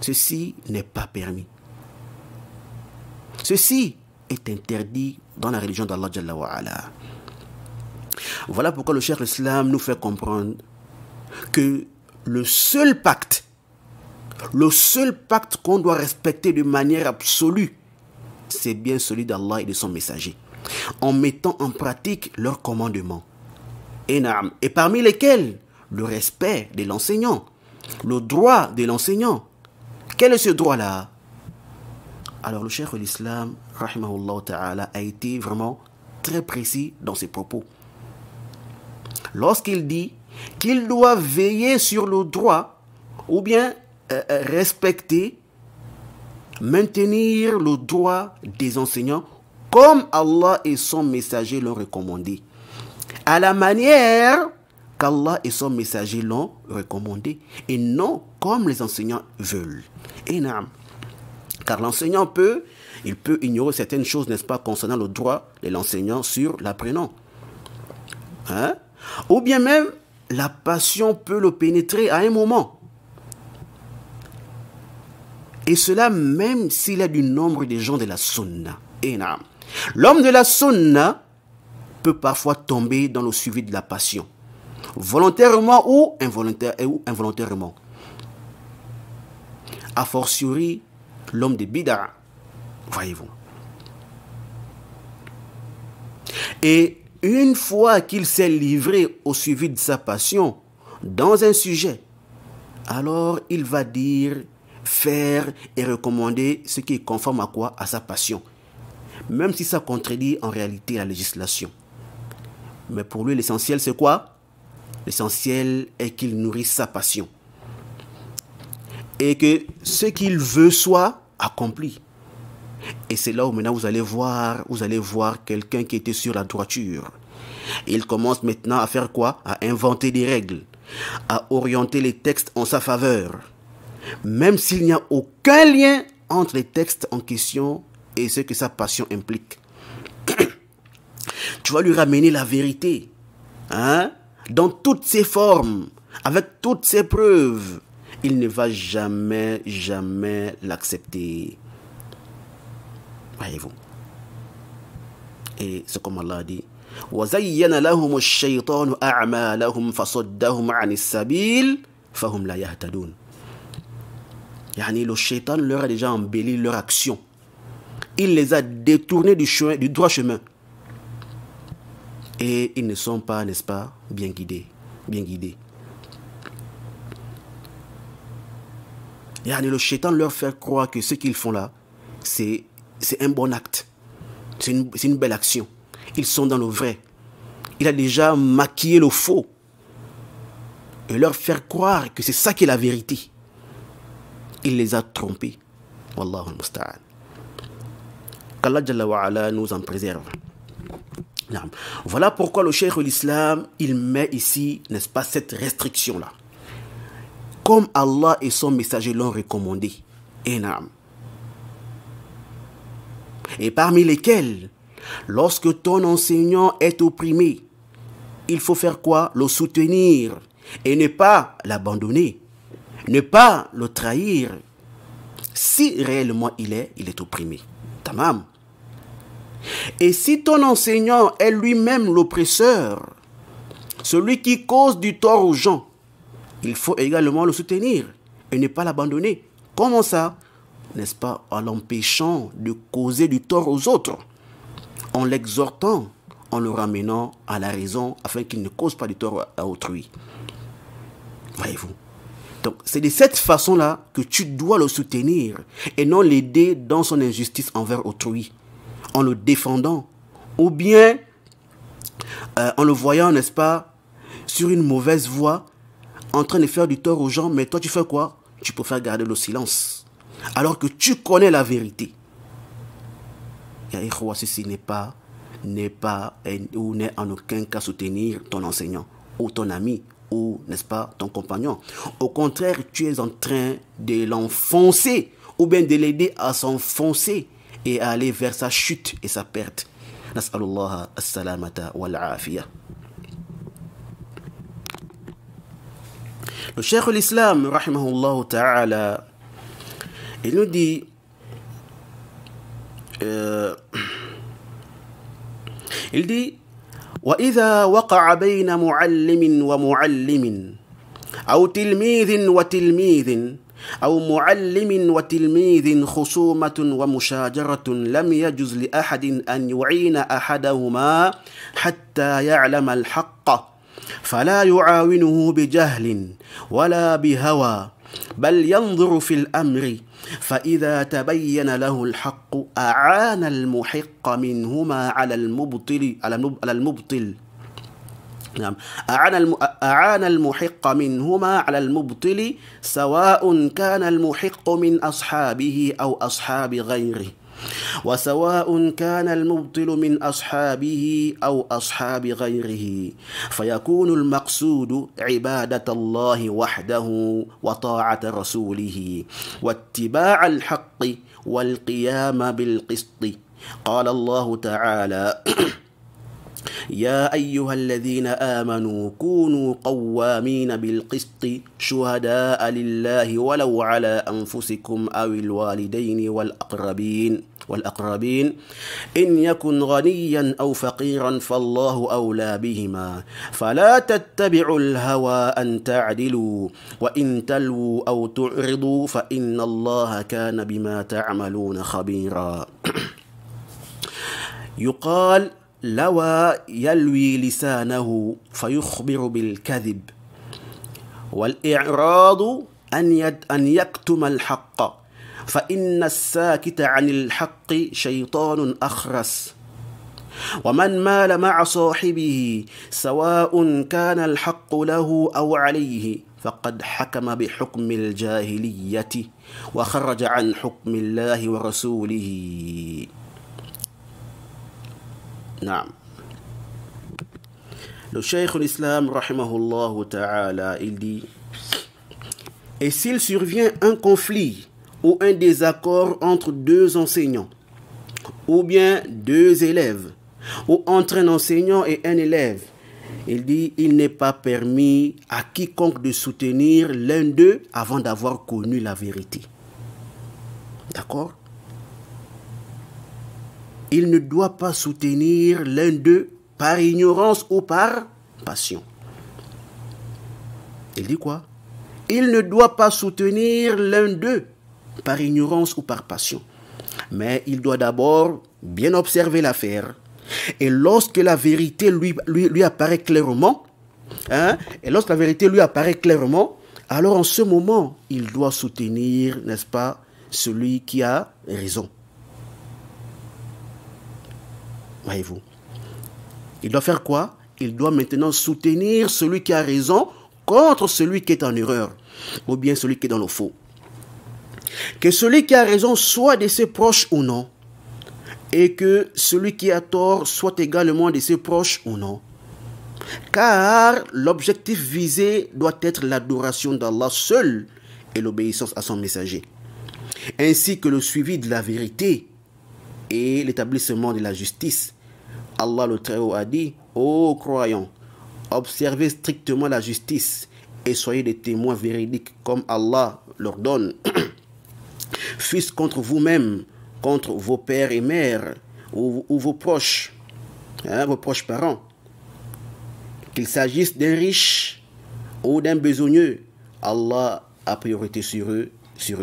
Ceci n'est pas permis. Ceci est interdit dans la religion d'Allah Jalla wa Ala. Voilà pourquoi le cheikh l'Islam nous fait comprendre que le seul pacte qu'on doit respecter de manière absolue, c'est bien celui d'Allah et de son messager, en mettant en pratique leurs commandements. Et parmi lesquels le respect de l'enseignant, le droit de l'enseignant. Quel est ce droit-là? Alors le cheikh de l'Islam, rahimahullah ta'ala, a été vraiment très précis dans ses propos. Lorsqu'il dit qu'il doit veiller sur le droit, ou bien respecter, maintenir le droit des enseignants, comme Allah et son messager l'ont recommandé, à la manière qu'Allah et son messager l'ont recommandé, et non comme les enseignants veulent. Et non. Car l'enseignant peut ignorer certaines choses, n'est-ce pas, concernant le droit de l'enseignant sur l'apprenant. Ou bien même, la passion peut le pénétrer à un moment. Et cela même s'il est du nombre des gens de la sunna. Et non. L'homme de la sunna peut parfois tomber dans le suivi de la passion, volontairement ou involontairement. A fortiori, l'homme de bid'a, voyez-vous. Et une fois qu'il s'est livré au suivi de sa passion dans un sujet, alors il va dire, faire et recommander ce qui est conforme à quoi? À sa passion. Même si ça contredit en réalité la législation. Mais pour lui, l'essentiel, c'est quoi? L'essentiel est qu'il nourrisse sa passion. Et que ce qu'il veut soit accompli. Et c'est là où maintenant vous allez voir quelqu'un qui était sur la droiture. Et il commence maintenant à faire quoi? À inventer des règles, à orienter les textes en sa faveur. Même s'il n'y a aucun lien entre les textes en question et ce que sa passion implique. Tu vas lui ramener la vérité, hein, dans toutes ses formes, avec toutes ses preuves. Il ne va jamais l'accepter. Voyez-vous. Et c'est comme Allah a dit, وَزَيَّنَ لَهُمُ الشَّيْطَانُ أَعْمَالَهُمْ فَصَدَّهُمْ عَنِ السَّبِيلِ فَهُمْ لَا يَهْتَدُونَ. Yani le shaitan leur a déjà embelli leur action. Il les a détournés du droit chemin. Et ils ne sont pas, n'est-ce pas, bien guidés. Yani le shaitan leur fait croire que ce qu'ils font là, c'est un bon acte. C'est une belle action. Ils sont dans le vrai. Il a déjà maquillé le faux. Et leur faire croire que c'est ça qui est la vérité. Il les a trompés. Wallahu al-musta'an. Qu'Allah Jalla wa Ala nous en préserve. Voilà pourquoi le cheikh de l'islam, il met ici, n'est-ce pas, cette restriction-là. Comme Allah et son messager l'ont recommandé. Et parmi lesquels, lorsque ton enseignant est opprimé, il faut faire quoi? Le soutenir et ne pas l'abandonner, ne pas le trahir, si réellement il est opprimé. Tamam. Et si ton enseignant est lui-même l'oppresseur, celui qui cause du tort aux gens, il faut également le soutenir et ne pas l'abandonner. Comment ça? N'est-ce pas? En l'empêchant de causer du tort aux autres, en l'exhortant, en le ramenant à la raison afin qu'il ne cause pas du tort à autrui. Voyez-vous? Donc, c'est de cette façon-là que tu dois le soutenir et non l'aider dans son injustice envers autrui, en le défendant ou bien en le voyant, n'est-ce pas, sur une mauvaise voie, en train de faire du tort aux gens, mais toi tu fais quoi? Tu préfères garder le silence, alors que tu connais la vérité. Ceci n'est pas ou n'est en aucun cas soutenir ton enseignant ou ton ami ou, n'est-ce pas, ton compagnon. Au contraire, tu es en train de l'enfoncer ou bien de l'aider à s'enfoncer et à aller vers sa chute et sa perte. Nas'alullah as-salamata wal-afiyah. Le cheikh de l'islam, rahimahullah ta'ala, il nous dit وإذا وقع بين معلم ومعلم أو تلميذ وتلميذ أو معلم وتلميذ خصومة ومشاجرة لم يجز لأحد أن يعين أحدهما حتى يعلم الحق فلا يعاونه بجهل ولا بهوى بل ينظر في الأمر فإذا تبين له الحق أعان المحق منهما على المبطل نعم أعان المحق منهما على المبطل سواء كان المحق من أصحابه أو أصحاب غيره وسواء كان المبطل من أصحابه أو أصحاب غيره فيكون المقصود عبادة الله وحده وطاعة رسوله واتباع الحق والقيام بالقسط قال الله تعالى يا أيها الذين آمنوا كونوا قوامين بالقسط شهداء لله ولو على أنفسكم أو الوالدين والأقربين والأقربين إن يكن غنيا أو فقيرا فالله أولى بهما فلا تتبعوا الهوى أن تعدلوا وإن تلووا أو تعرضوا فإن الله كان بما تعملون خبيرا. يقال لوى يلوي لسانه فيخبر بالكذب، والإعراض أن يكتم الحق، فإن الساكت عن الحق شيطان أخرس. ومن مال مع صاحبه سواء كان الحق له أو عليه فقد حكم بحكم الجاهلية وخرج عن حكم الله ورسوله. نعم. Le Cheikh l'Islam, rahimahullah ta'ala, il dit: et s'il survient un conflit ou un désaccord entre deux enseignants, ou bien deux élèves, ou entre un enseignant et un élève, il dit: il n'est pas permis à quiconque de soutenir l'un d'eux avant d'avoir connu la vérité. D'accord? Il ne doit pas soutenir l'un d'eux par ignorance ou par passion. Il dit quoi? Il ne doit pas soutenir l'un d'eux par ignorance ou par passion. Mais il doit d'abord bien observer l'affaire. Et lorsque la vérité lui apparaît clairement, alors en ce moment, il doit soutenir, n'est-ce pas, celui qui a raison. Voyez-vous. Il doit faire quoi? Il doit maintenant soutenir celui qui a raison contre celui qui est en erreur, ou bien celui qui est dans le faux. Que celui qui a raison soit de ses proches ou non, et que celui qui a tort soit également de ses proches ou non. Car l'objectif visé doit être l'adoration d'Allah seul et l'obéissance à son messager, ainsi que le suivi de la vérité et l'établissement de la justice. Allah le Très-Haut a dit: ô croyants, observez strictement la justice et soyez des témoins véridiques comme Allah l'ordonne, fût-ce contre vous-même, contre vos pères et mères ou vos proches parents, qu'il s'agisse d'un riche ou d'un besogneux. Allah a priorité sur eux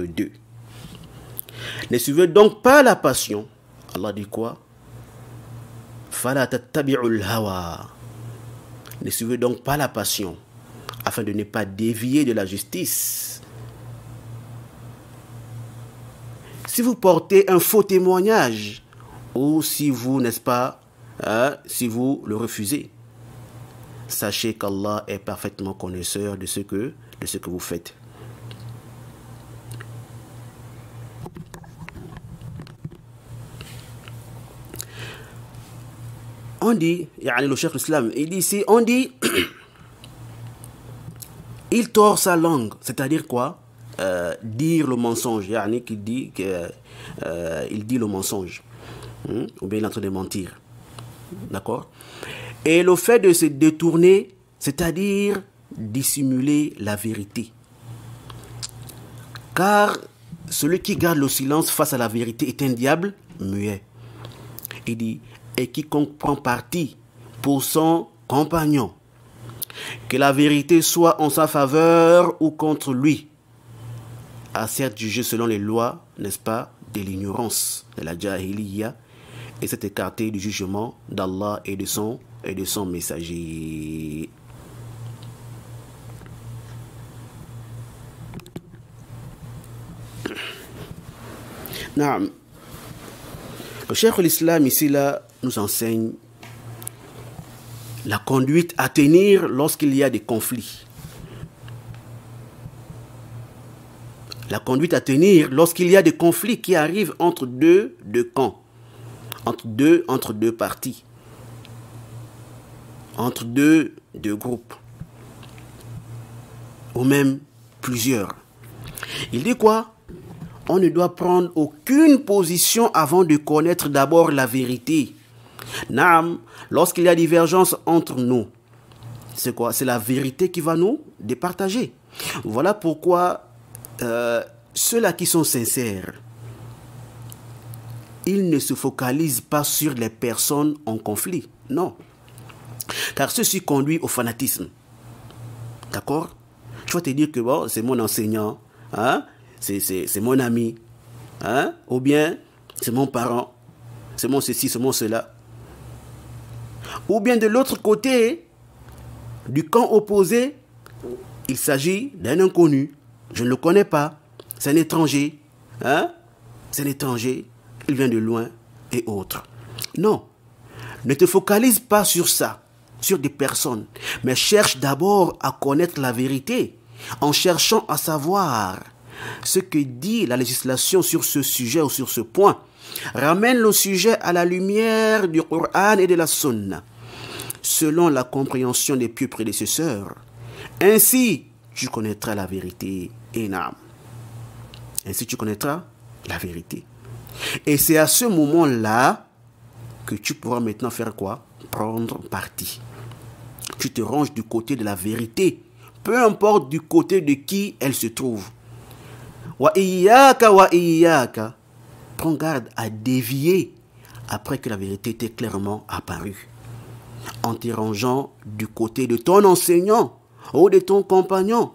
deux. Ne suivez donc pas la passion. Allah dit quoi? Fala tattabi'ul hawa. Ne suivez donc pas la passion, afin de ne pas dévier de la justice. Si vous portez un faux témoignage, ou si vous, n'est-ce pas, si vous le refusez, sachez qu'Allah est parfaitement connaisseur de ce que vous faites. On dit, le Cheikh l'Islam, il dit ici, on dit, il tord sa langue, c'est-à-dire quoi? Dire le mensonge, il dit le mensonge, ou bien il est en train de mentir, d'accord? Et le fait de se détourner, c'est-à-dire dissimuler la vérité, car celui qui garde le silence face à la vérité est un diable muet. Il dit: et quiconque prend parti pour son compagnon, que la vérité soit en sa faveur ou contre lui, a certes jugé selon les lois, n'est-ce pas, de l'ignorance, de la jahiliya, et s'est écarté du jugement d'Allah et de son messager. Naam. Le Cheikh l'Islam ici là nous enseigne la conduite à tenir lorsqu'il y a des conflits. La conduite à tenir lorsqu'il y a des conflits qui arrivent entre deux camps, entre deux parties, entre deux groupes, ou même plusieurs. Il dit quoi? On ne doit prendre aucune position avant de connaître d'abord la vérité. Naam, lorsqu'il y a divergence entre nous, c'est quoi? C'est la vérité qui va nous départager. Voilà pourquoi ceux-là qui sont sincères, il ne se focalise pas sur les personnes en conflit. Non. Car ceci conduit au fanatisme. D'accord? Je vais te dire que bon, c'est mon enseignant, hein? C'est mon ami, hein? Ou bien c'est mon parent, c'est mon ceci, c'est mon cela. Ou bien de l'autre côté, du camp opposé, il s'agit d'un inconnu. Je ne le connais pas. C'est un étranger. Hein? C'est un étranger. Il vient de loin et autres. Non. Ne te focalise pas sur ça, sur des personnes. Mais cherche d'abord à connaître la vérité en cherchant à savoir ce que dit la législation sur ce sujet ou sur ce point. Ramène le sujet à la lumière du Coran et de la Sunna, selon la compréhension des pieux prédécesseurs. Ainsi, tu connaîtras la vérité. Énorme. Ainsi, tu connaîtras la vérité. Et c'est à ce moment-là que tu pourras maintenant faire quoi? Prendre parti. Tu te ranges du côté de la vérité, peu importe du côté de qui elle se trouve. Wa iyaka. Prends garde à dévier après que la vérité t'est clairement apparue. En te rangeant du côté de ton enseignant, ou de ton compagnon,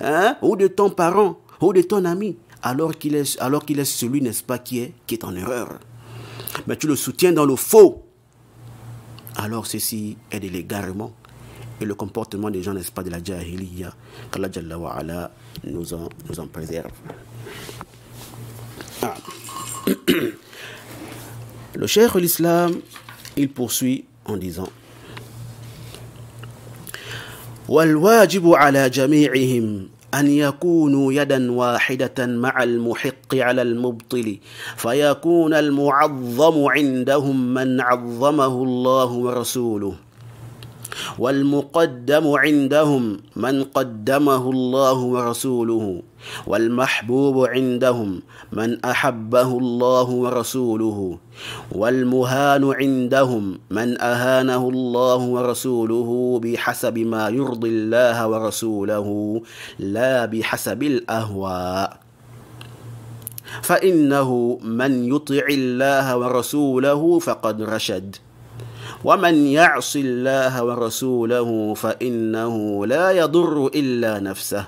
hein, ou de ton parent, ou de ton ami, alors qu'il est celui, n'est-ce pas, qui est en erreur. Mais tu le soutiens dans le faux. Alors ceci est de l'égarement et le comportement des gens, n'est-ce pas, de la jahiliya, qu'Allah Jalla wa Ala nous en préserve. Ah. Le cheikh l'islam, il poursuit en disant: والواجب على جميعهم أن يكونوا يدا واحدة مع المحق على المبطل فيكون المعظم عندهم من عظمه الله ورسوله والمقدم عندهم من قدمه الله ورسوله والمحبوب عندهم من أحبه الله ورسوله والمهان عندهم من أهانه الله ورسوله بحسب ما يرضي الله ورسوله لا بحسب الأهواء فإنه من يطع الله ورسوله فقد رشد ومن يعص الله ورسوله فإنه لا يضر إلا نفسه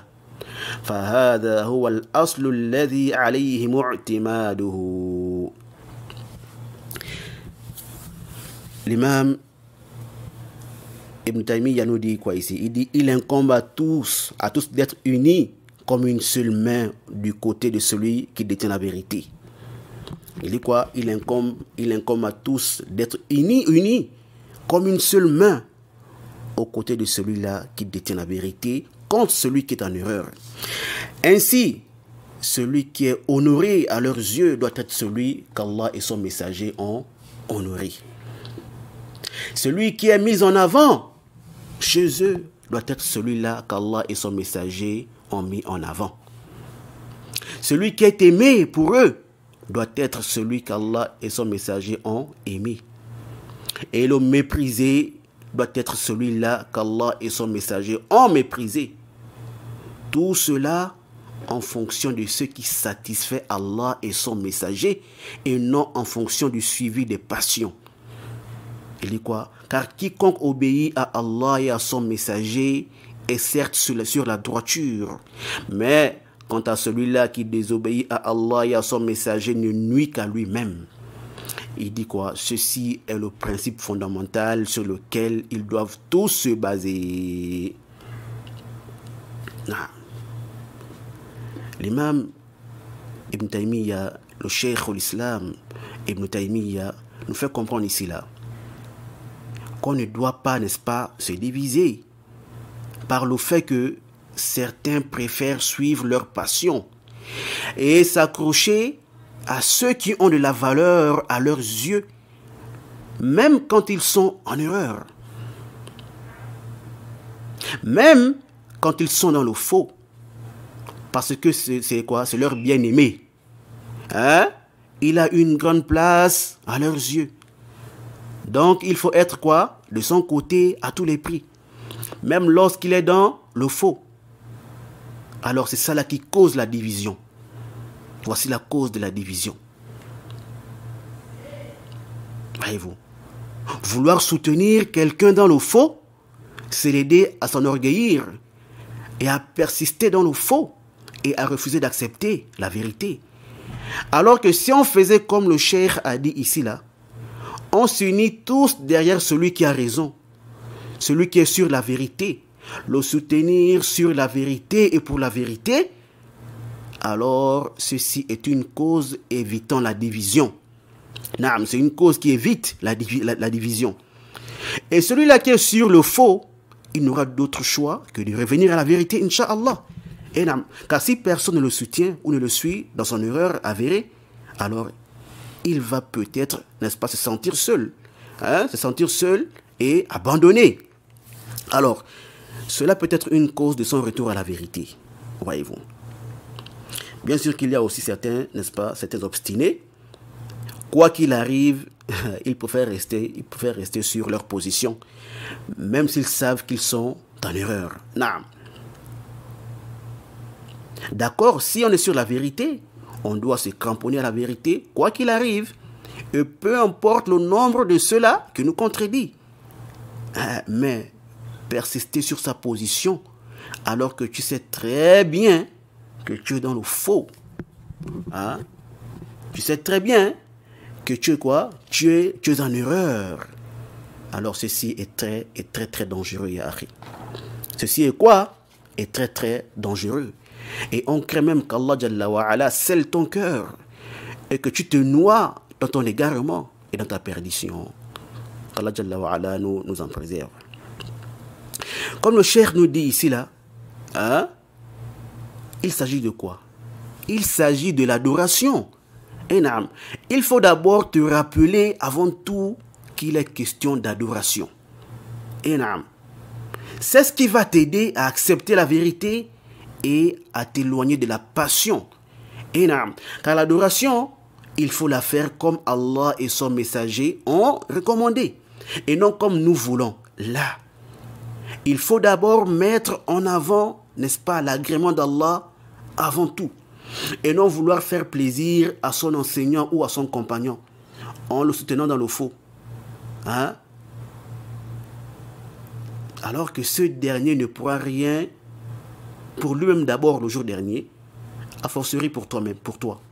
فهذا هو الأصل الذي عليه معتماده. L'imam Ibn Taymiyyah nous dit quoi ici? Il dit: il incombe à tous d'être unis comme une seule main du côté de celui qui détient la vérité. Il dit quoi? Il incombe à tous d'être unis comme une seule main aux côtés de celui-là qui détient la vérité contre celui qui est en erreur. Ainsi, celui qui est honoré à leurs yeux doit être celui qu'Allah et son messager ont honoré. Celui qui est mis en avant chez eux doit être celui-là qu'Allah et son messager ont mis en avant. Celui qui est aimé pour eux doit être celui qu'Allah et son messager ont aimé. Et le méprisé doit être celui-là qu'Allah et son messager ont méprisé. Tout cela en fonction de ce qui satisfait Allah et son messager et non en fonction du suivi des passions. Il dit quoi? Car quiconque obéit à Allah et à son messager est certes sur la droiture, mais quant à celui-là qui désobéit à Allah et à son messager ne nuit qu'à lui-même. Il dit quoi? Ceci est le principe fondamental sur lequel ils doivent tous se baser. L'imam Ibn Taymiyyah, le cheikh l'islam Ibn Taymiyyah, nous fait comprendre ici là qu'on ne doit pas, n'est-ce pas, se diviser par le fait que certains préfèrent suivre leur passion et s'accrocher à ceux qui ont de la valeur à leurs yeux, même quand ils sont en erreur, même quand ils sont dans le faux, parce que c'est quoi? C'est leur bien-aimé. Hein? Il a une grande place à leurs yeux. Donc il faut être quoi? De son côté à tous les prix, même lorsqu'il est dans le faux. Alors c'est ça là qui cause la division. Voici la cause de la division. Voyez-vous. Vouloir soutenir quelqu'un dans le faux, c'est l'aider à s'enorgueillir et à persister dans le faux et à refuser d'accepter la vérité. Alors que si on faisait comme le cheikh a dit ici là, on s'unit tous derrière celui qui a raison, celui qui est sur la vérité, le soutenir sur la vérité et pour la vérité, alors ceci est une cause évitant la division. C'est une cause qui évite la division. Et celui-là qui est sur le faux, il n'aura d'autre choix que de revenir à la vérité, Inch'Allah. Car si personne ne le soutient ou ne le suit dans son erreur avérée, alors il va peut-être, n'est-ce pas, se sentir seul. Se sentir seul et abandonné. Alors, cela peut être une cause de son retour à la vérité. Voyez-vous. Bien sûr qu'il y a aussi certains, n'est-ce pas, certains obstinés. Quoi qu'il arrive, ils préfèrent rester sur leur position, même s'ils savent qu'ils sont en erreur. D'accord, si on est sur la vérité, on doit se cramponner à la vérité, quoi qu'il arrive, et peu importe le nombre de ceux-là qui nous contredit. Mais persister sur sa position, alors que tu sais très bien que tu es dans le faux. Tu sais très bien que tu es quoi? Tu es en erreur. Alors ceci est très dangereux, ya akhi. Ceci est quoi? Est très dangereux. Et on craint même qu'Allah Jalla wa Ala scelle ton cœur et que tu te noies dans ton égarement et dans ta perdition. Qu'Allah Jalla wa Ala nous en préserve. Comme le cheikh nous dit ici là, il s'agit de quoi? Il s'agit de l'adoration. Il faut d'abord te rappeler avant tout qu'il est question d'adoration. C'est ce qui va t'aider à accepter la vérité et à t'éloigner de la passion. Car l'adoration, il faut la faire comme Allah et son messager ont recommandé, et non comme nous voulons. Là, il faut d'abord mettre en avant, n'est-ce pas, l'agrément d'Allah avant tout, et non vouloir faire plaisir à son enseignant ou à son compagnon en le soutenant dans le faux. Alors que ce dernier ne pourra rien pour lui-même d'abord le jour dernier, a fortiori pour toi-même, pour toi.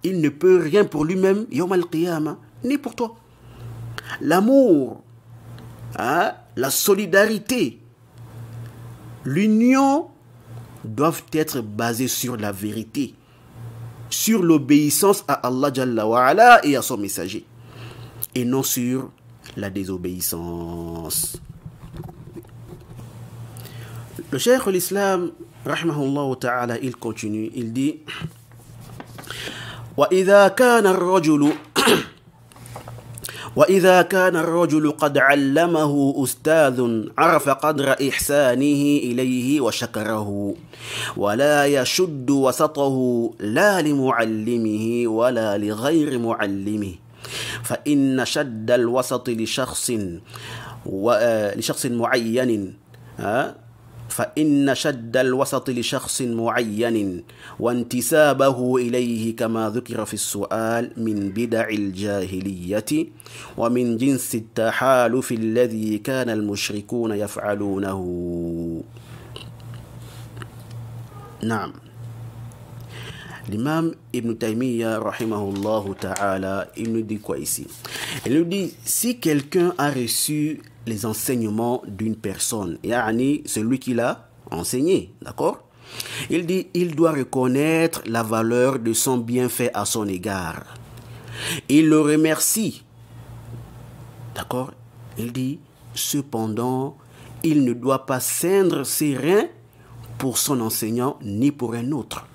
Il ne peut rien pour lui-même, Yawm al-Qiyamah, ni pour toi. L'amour, la solidarité, l'union doivent être basées sur la vérité, sur l'obéissance à Allah Jalla wa Ala et à son messager, et non sur la désobéissance. Le cheikh l'islam, rahimahullah ta'ala, il continue, il dit وإذا كان الرجل قد علمه أستاذ عرف قدر إحسانه إليه وشكره ولا يشد وسطه لا لمعلمه ولا لغير معلمه فإن شد الوسط لشخص معين فإن شد الوسط لشخص معين وانتسابه إليه كما ذكر في السؤال من بدع الجاهلية ومن جنس التحالف الذي كان المشركون يفعلونه. نعم. L'imam Ibn Taymiyyah, rahimahullah ta'ala, il nous dit quoi ici? Il nous dit, si quelqu'un a reçu les enseignements d'une personne, yani celui qui l'a enseigné, d'accord? Il dit, il doit reconnaître la valeur de son bienfait à son égard. Il le remercie, d'accord? Il dit, cependant, il ne doit pas ceindre ses reins pour son enseignant ni pour un autre.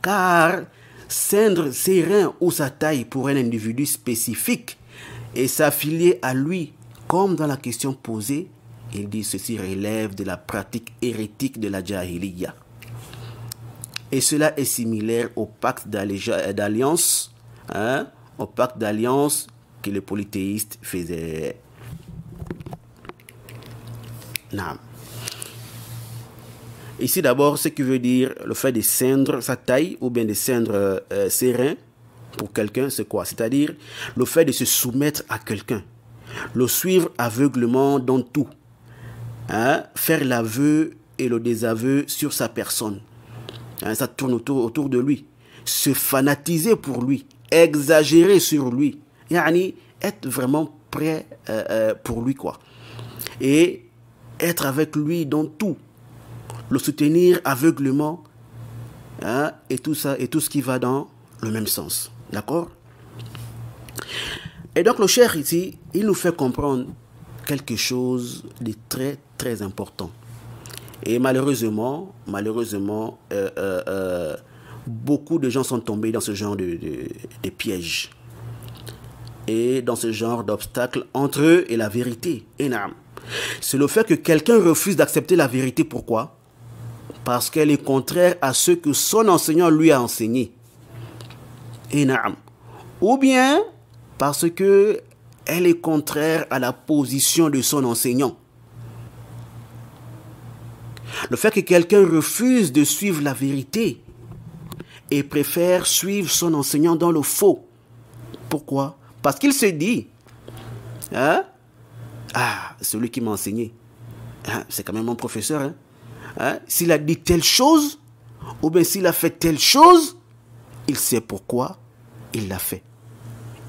Car ceindre ses reins ou sa taille pour un individu spécifique et s'affilier à lui, comme dans la question posée, il dit ceci relève de la pratique hérétique de la jahiliya. Et cela est similaire au pacte d'alliance, au pacte d'alliance que les polythéistes faisaient. Non. Ici d'abord, ce qui veut dire le fait de ceindre sa taille ou bien de ceindre ses reins, pour quelqu'un, c'est quoi? C'est-à-dire le fait de se soumettre à quelqu'un, le suivre aveuglement dans tout, hein? Faire l'aveu et le désaveu sur sa personne, hein? Ça tourne autour de lui, se fanatiser pour lui, exagérer sur lui, yani être vraiment prêt pour lui, quoi, et être avec lui dans tout, le soutenir aveuglement, hein? Et tout ça, et tout ce qui va dans le même sens. D'accord? Et donc le cheikh ici, il nous fait comprendre quelque chose de très très important. Et malheureusement, beaucoup de gens sont tombés dans ce genre de pièges et dans ce genre d'obstacles entre eux et la vérité. Et c'est le fait que quelqu'un refuse d'accepter la vérité. Pourquoi? Parce qu'elle est contraire à ce que son enseignant lui a enseigné. Et ou bien parce que elle est contraire à la position de son enseignant. Le fait que quelqu'un refuse de suivre la vérité et préfère suivre son enseignant dans le faux. Pourquoi? Parce qu'il se dit, hein? Ah, celui qui m'a enseigné, hein, c'est quand même mon professeur, hein? Hein? S'il a dit telle chose, ou bien s'il a fait telle chose, il sait pourquoi il l'a fait.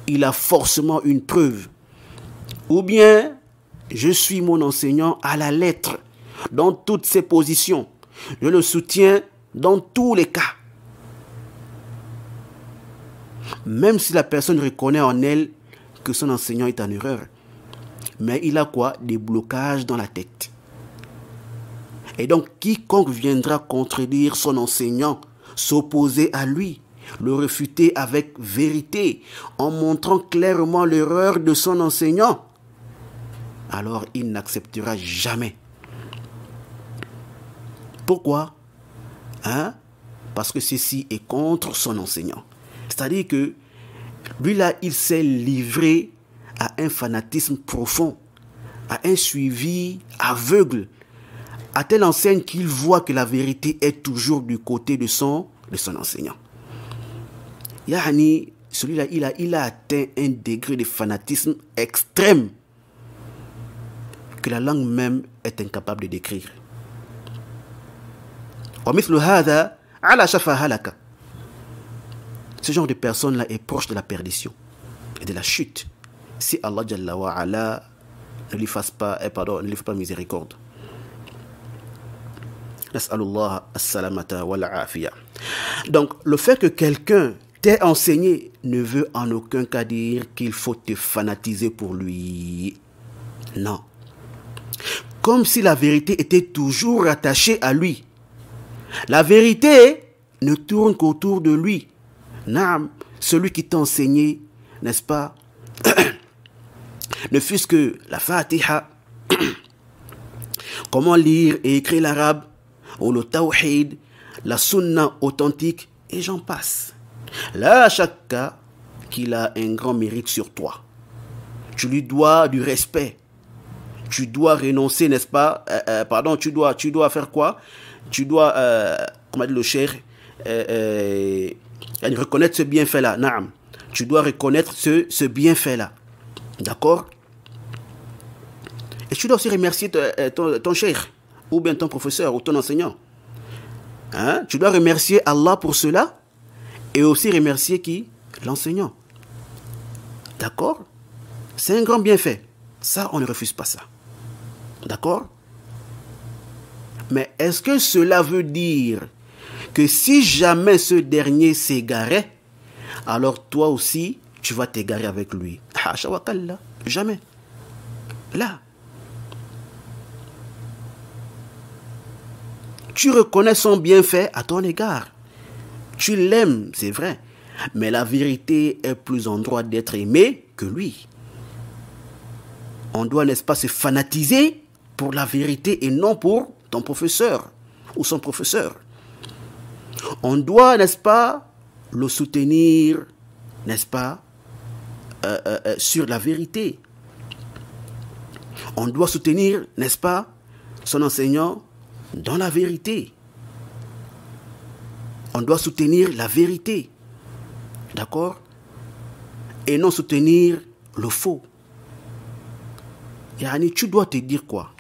Il a forcément une preuve. Ou bien, je suis mon enseignant à la lettre, dans toutes ses positions. Je le soutiens dans tous les cas. Même si la personne reconnaît en elle que son enseignant est en erreur. Mais il a quoi? Des blocages dans la tête. Et donc, quiconque viendra contredire son enseignant, s'opposer à lui, le réfuter avec vérité, en montrant clairement l'erreur de son enseignant, alors il n'acceptera jamais. Pourquoi? Hein? Parce que ceci est contre son enseignant. C'est-à-dire que lui là, il s'est livré à un fanatisme profond, à un suivi aveugle, à telle enseigne qu'il voit que la vérité est toujours du côté de son enseignant. Yani, celui-là, il a atteint un degré de fanatisme extrême que la langue même est incapable de décrire. Ce genre de personne-là est proche de la perdition et de la chute. Si Allah Jalla wa Ala ne lui fasse pas miséricorde. Nas'alullah as-salamata wal afiya. Donc, le fait que quelqu'un t'ait enseigné ne veut en aucun cas dire qu'il faut te fanatiser pour lui. Non. Comme si la vérité était toujours attachée à lui. La vérité ne tourne qu'autour de lui. Naam, celui qui t'a enseigné, n'est-ce pas, ne fût-ce que la Fatiha, comment lire et écrire l'arabe, ou le tawhid, la sunna authentique, et j'en passe. Là, à chaque cas, qu'il a un grand mérite sur toi. Tu lui dois du respect. Tu dois renoncer, n'est-ce pas, tu dois faire quoi? Tu dois, comment dit le cheikh, reconnaître ce bienfait-là. Naam. Tu dois reconnaître ce bienfait-là. D'accord? Et tu dois aussi remercier ton cheikh, ou bien ton professeur, ou ton enseignant. Hein? Tu dois remercier Allah pour cela, et aussi remercier qui? L'enseignant. D'accord? C'est un grand bienfait. Ça, on ne refuse pas ça. D'accord? Mais est-ce que cela veut dire que si jamais ce dernier s'égarait, alors toi aussi, tu vas t'égarer avec lui? Jamais. Là. Tu reconnais son bienfait à ton égard. Tu l'aimes, c'est vrai. Mais la vérité est plus en droit d'être aimée que lui. On doit, n'est-ce pas, se fanatiser pour la vérité et non pour ton professeur ou son professeur. On doit, n'est-ce pas, le soutenir, n'est-ce pas, sur la vérité. On doit soutenir, n'est-ce pas, son enseignant dans la vérité. On doit soutenir la vérité. D'accord? et non soutenir le faux. Yani, tu dois te dire quoi?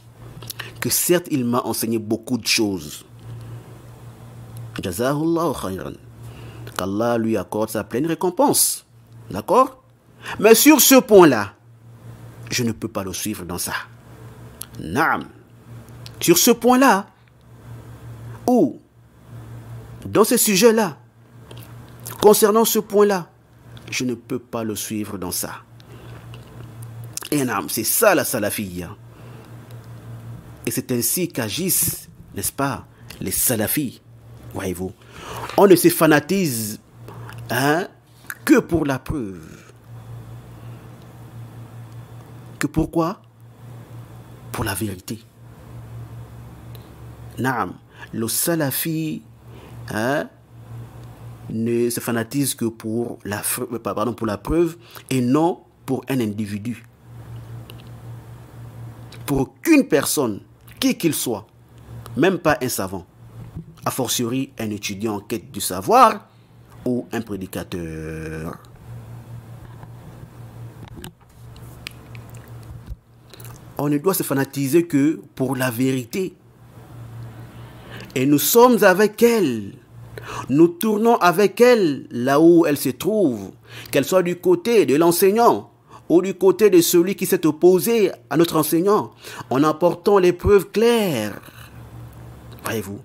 Que certes, il m'a enseigné beaucoup de choses. Jazahullahu khayran. Qu'Allah lui accorde sa pleine récompense. D'accord? Mais sur ce point-là, je ne peux pas le suivre dans ça. Naam. Sur ce point-là, ou dans ce sujet-là, concernant ce point-là, je ne peux pas le suivre dans ça. Et naam, c'est ça la salafiyya. Et c'est ainsi qu'agissent, n'est-ce pas, les salafis. Voyez-vous, on ne se fanatise que pour la preuve. Que pourquoi? Pour la vérité. Naam, le salafi ne se fanatise que pour la preuve et non pour un individu. Pour aucune personne, qui qu'il soit, même pas un savant, a fortiori un étudiant en quête du savoir ou un prédicateur. On ne doit se fanatiser que pour la vérité. Et nous sommes avec elle. Nous tournons avec elle là où elle se trouve, qu'elle soit du côté de l'enseignant ou du côté de celui qui s'est opposé à notre enseignant, en apportant les preuves claires. Voyez-vous?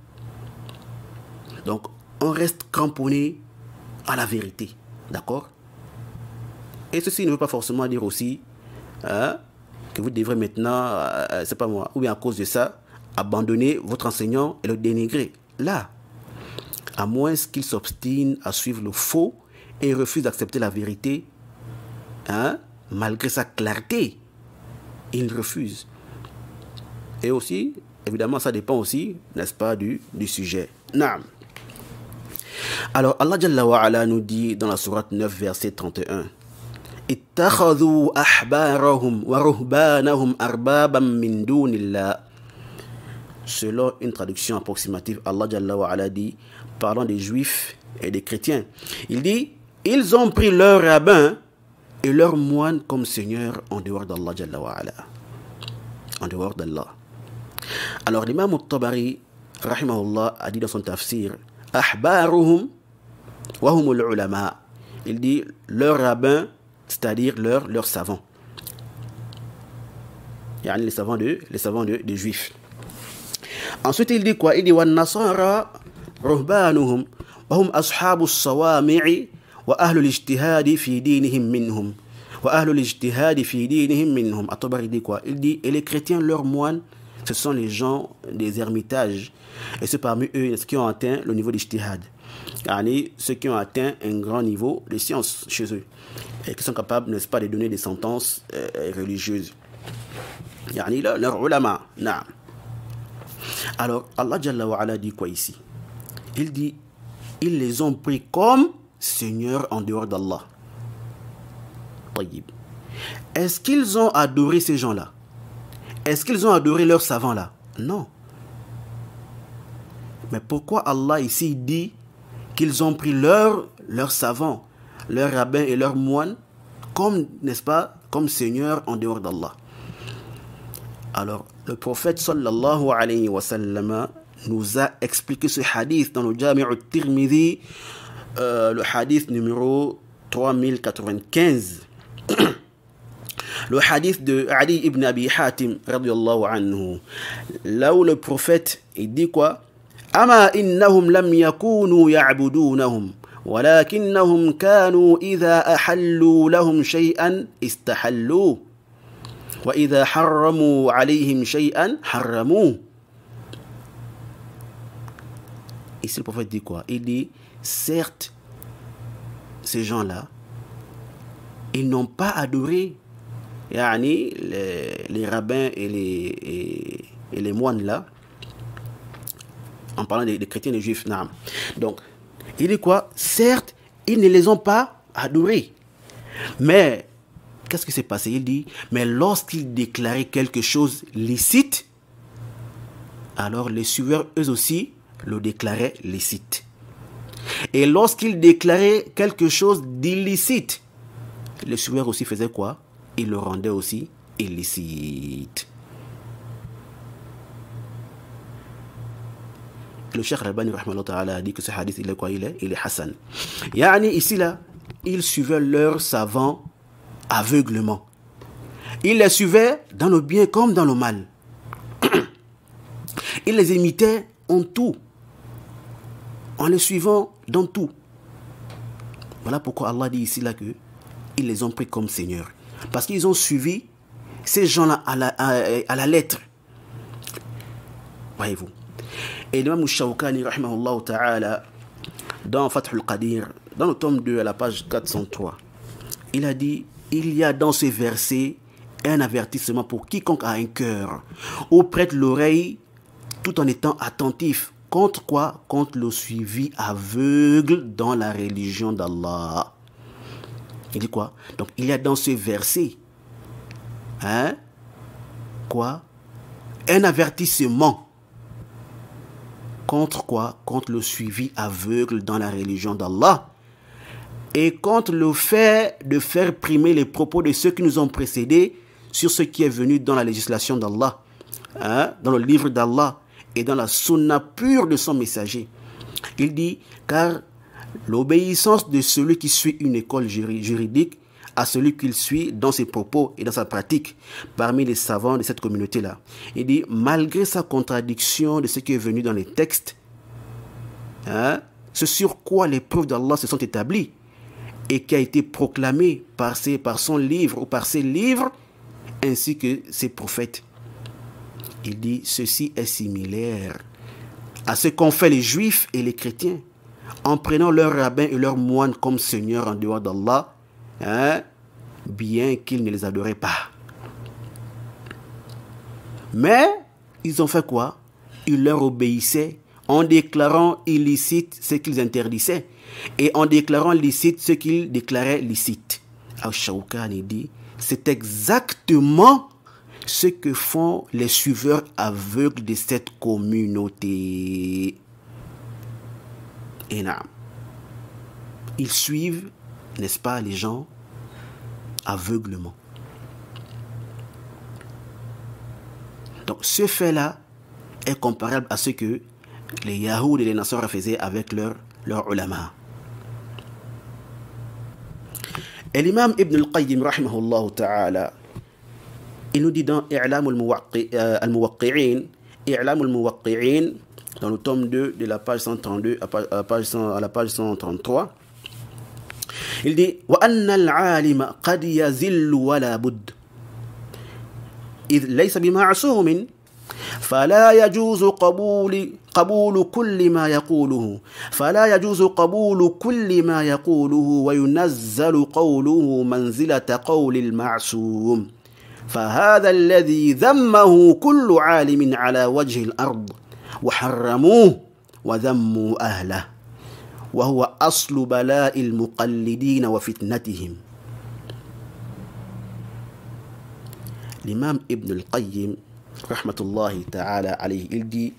Donc, on reste cramponné à la vérité. D'accord? Et ceci ne veut pas forcément dire aussi que vous devrez maintenant, c'est pas moi, ou bien à cause de ça, abandonner votre enseignant et le dénigrer. Là, à moins qu'il s'obstine à suivre le faux et refuse d'accepter la vérité, malgré sa clarté, il refuse. Et aussi, évidemment, ça dépend aussi, n'est-ce pas, du sujet. Naam. Alors, Allah Jalla wa Ala nous dit dans la sourate 9, verset 31, ittakhadhu ahbarahum wa ruhbanahum arbaban min dunillah. Selon une traduction approximative, Allah Jalla wa Ala dit, parlant des juifs et des chrétiens, il dit, ils ont pris leurs rabbins et leurs moines comme seigneurs en dehors d'Allah Jalla wa Ala. En dehors d'Allah. Alors l'imam al-Tabari, rahimahullah, a dit dans son tafsir, ahbaruhum wa humul ulama. Il dit leurs rabbins, c'est-à-dire leurs savants. Yani les savants des juifs. Ensuite il dit quoi? Il dit wa nasara ruhbanuhum wa hum ashabu as-sawami'i wa ahlu al-ijtihadi fi dinihim minhum. Wa ahlu al-ijtihadi fi dinihim minhum. At-Tabari dit quoi? Il dit et les chrétiens leurs moines, ce sont les gens des ermitages. Et c'est parmi eux ceux qui ont atteint le niveau d'ijtihad. Yani ceux qui ont atteint un grand niveau de science chez eux. Et qui sont capables, n'est-ce pas, de donner des sentences religieuses. Yani leur ulama. Naam. Alors, Allah Jalla wa Ala dit quoi ici? Il dit, ils les ont pris comme seigneurs en dehors d'Allah. Tayyib. Est-ce qu'ils ont adoré ces gens-là? Est-ce qu'ils ont adoré leurs savants-là? Non. Mais pourquoi Allah ici dit qu'ils ont pris leurs savants, leurs rabbins et leurs moines comme, n'est-ce pas, comme seigneurs en dehors d'Allah? Alors, le prophète sallallahu alayhi wa sallam nous a expliqué ce hadith dans le Jami' al-Tirmidhi, le hadith numéro 3095. Le hadith de Ali ibn Abi Hatim radiyallahu anhu, là où le prophète il dit quoi? Ama innahum lam yakunu ya'budunahum walakinnahum kanu idha ahallu lahum shay'an istahallu wa idha harramu alayhim shay'an harramu. Ici le prophète dit quoi? Il dit certes ces gens-là ils n'ont pas adoré yani, les rabbins et les moines là, en parlant des chrétiens et des juifs. Non. Donc, il dit quoi? Certes, ils ne les ont pas adorés. Mais, qu'est-ce qui s'est passé? Il dit, mais lorsqu'ils déclaraient quelque chose licite, alors les suiveurs, eux aussi, le déclaraient licite. Et lorsqu'ils déclaraient quelque chose d'illicite, le suiveur aussi faisait quoi? Il le rendait aussi illicite. Le Cheikh Al-Albani a dit que ce hadith, il est quoi? Il est Hassan. Yani, ici, là, ils suivaient leurs savants aveuglement. Ils les suivaient dans le bien comme dans le mal. Ils les imitaient en tout. En les suivant dans tout. Voilà pourquoi Allah dit ici, là, que ils les ont pris comme seigneurs. Parce qu'ils ont suivi ces gens-là à la lettre. Voyez-vous. Et l'imam Shawkani, rahimahullah ta'ala, dans Fath al-Qadir, dans le tome 2, à la page 403, il a dit, il y a dans ce verset un avertissement pour quiconque a un cœur, ou prête l'oreille tout en étant attentif. Contre quoi? Contre le suivi aveugle dans la religion d'Allah. Il dit quoi? Donc il y a dans ce verset, quoi? Un avertissement. Contre quoi? Contre le suivi aveugle dans la religion d'Allah. Et contre le fait de faire primer les propos de ceux qui nous ont précédés sur ce qui est venu dans la législation d'Allah, dans le livre d'Allah et dans la sunna pure de son messager. Il dit, car l'obéissance de celui qui suit une école juridique à celui qu'il suit dans ses propos et dans sa pratique parmi les savants de cette communauté-là. Il dit, malgré sa contradiction de ce qui est venu dans les textes, ce sur quoi les preuves d'Allah se sont établies et qui a été proclamé par son livre ou par ses livres ainsi que ses prophètes. Il dit, ceci est similaire à ce qu'ont fait les juifs et les chrétiens en prenant leurs rabbins et leurs moines comme seigneurs en dehors d'Allah, bien qu'ils ne les adoraient pas. Mais ils ont fait quoi? Ils leur obéissaient en déclarant illicite ce qu'ils interdisaient et en déclarant licite ce qu'ils déclaraient licite. Al-Shawkani dit, c'est exactement ce que font les suiveurs aveugles de cette communauté. Et là, ils suivent, n'est-ce pas, les gens aveuglement. Donc ce fait-là est comparable à ce que les Yahoud et les Nasara faisaient avec leurs ulama. Et l'imam Ibn al-Qayyim, rahimahullah ta'ala, il nous dit dans I'lam al-Muwaqqi'in, dans le tome 2 de la page 132 à la page 133, il dit wa anna al-'alima qad yazillu wa la budd إذ ليس بمعصوم فلا يجوز قبول كل ما يقوله وينزل قوله منزلة قول المعصوم فهذا الذي ذمه كل عالم على وجه الأرض وحرموه وذموا أهله وهو أصل بلاء المقلدين وفتنتهم. L'imam Ibn al-Qayyim, rahmatullahi ta'ala alayhi, il dit,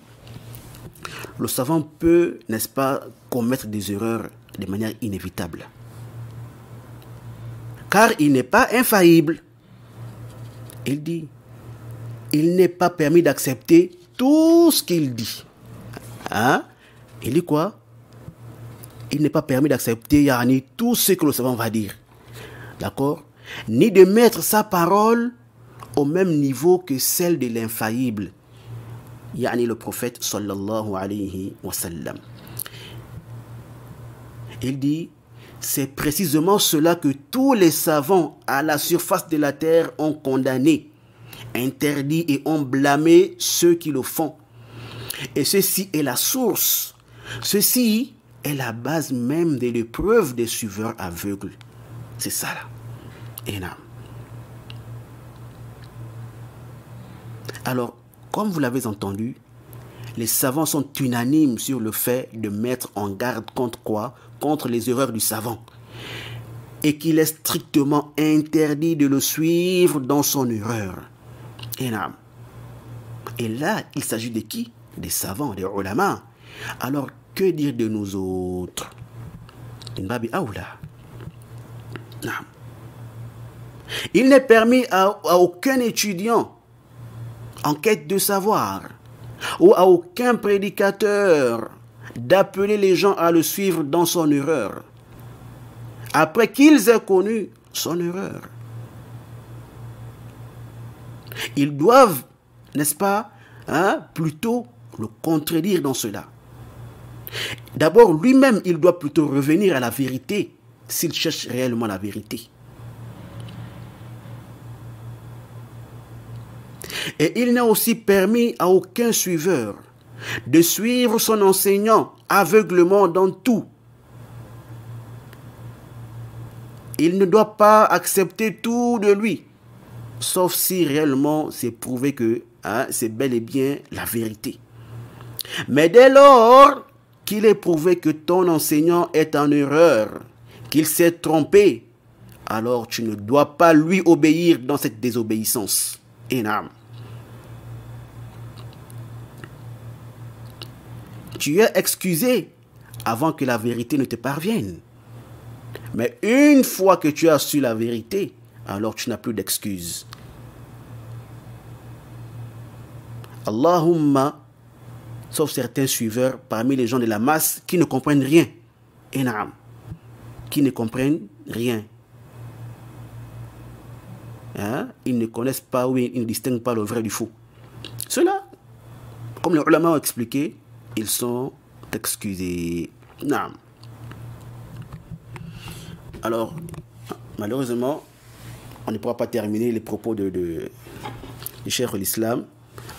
le savant peut, n'est-ce pas, commettre des erreurs de manière inévitable. Car il n'est pas infaillible. Il dit, il n'est pas permis d'accepter tout ce qu'il dit. Il dit quoi? Il n'est pas permis d'accepter tout ce que le savant va dire. D'accord? Ni de mettre sa parole au même niveau que celle de l'infaillible, le prophète sallallahu alayhi wa sallam. Il dit, c'est précisément cela que tous les savants à la surface de la terre ont condamné, interdit et ont blâmé ceux qui le font. Et ceci est la source, ceci est la base même de l'épreuve des suiveurs aveugles. C'est ça là. Énorme. Alors, comme vous l'avez entendu, les savants sont unanimes sur le fait de mettre en garde contre quoi? Contre les erreurs du savant. Et qu'il est strictement interdit de le suivre dans son erreur. Et là, il s'agit de qui? Des savants, des ulama. Alors, que dire de nous autres? Il n'est permis à aucun étudiant en quête de savoir ou à aucun prédicateur d'appeler les gens à le suivre dans son erreur, après qu'ils aient connu son erreur. Ils doivent, n'est-ce pas, plutôt le contredire dans cela. D'abord, lui-même, il doit plutôt revenir à la vérité s'il cherche réellement la vérité. Et il n'est aussi permis à aucun suiveur de suivre son enseignant aveuglement dans tout. Il ne doit pas accepter tout de lui, sauf si réellement c'est prouvé que c'est bel et bien la vérité. Mais dès lors qu'il est prouvé que ton enseignant est en erreur, qu'il s'est trompé, alors tu ne dois pas lui obéir dans cette désobéissance. Énorme. Tu es excusé avant que la vérité ne te parvienne. Mais une fois que tu as su la vérité, alors tu n'as plus d'excuses. Allahumma, sauf certains suiveurs parmi les gens de la masse qui ne comprennent rien. Énorme. Qui ne comprennent rien. Ils ne connaissent pas ou ils ne distinguent pas le vrai du faux. Ceux-là, comme les ulama ont expliqué, ils sont excusés. Non. Alors, malheureusement, on ne pourra pas terminer les propos du cheikh de l'islam,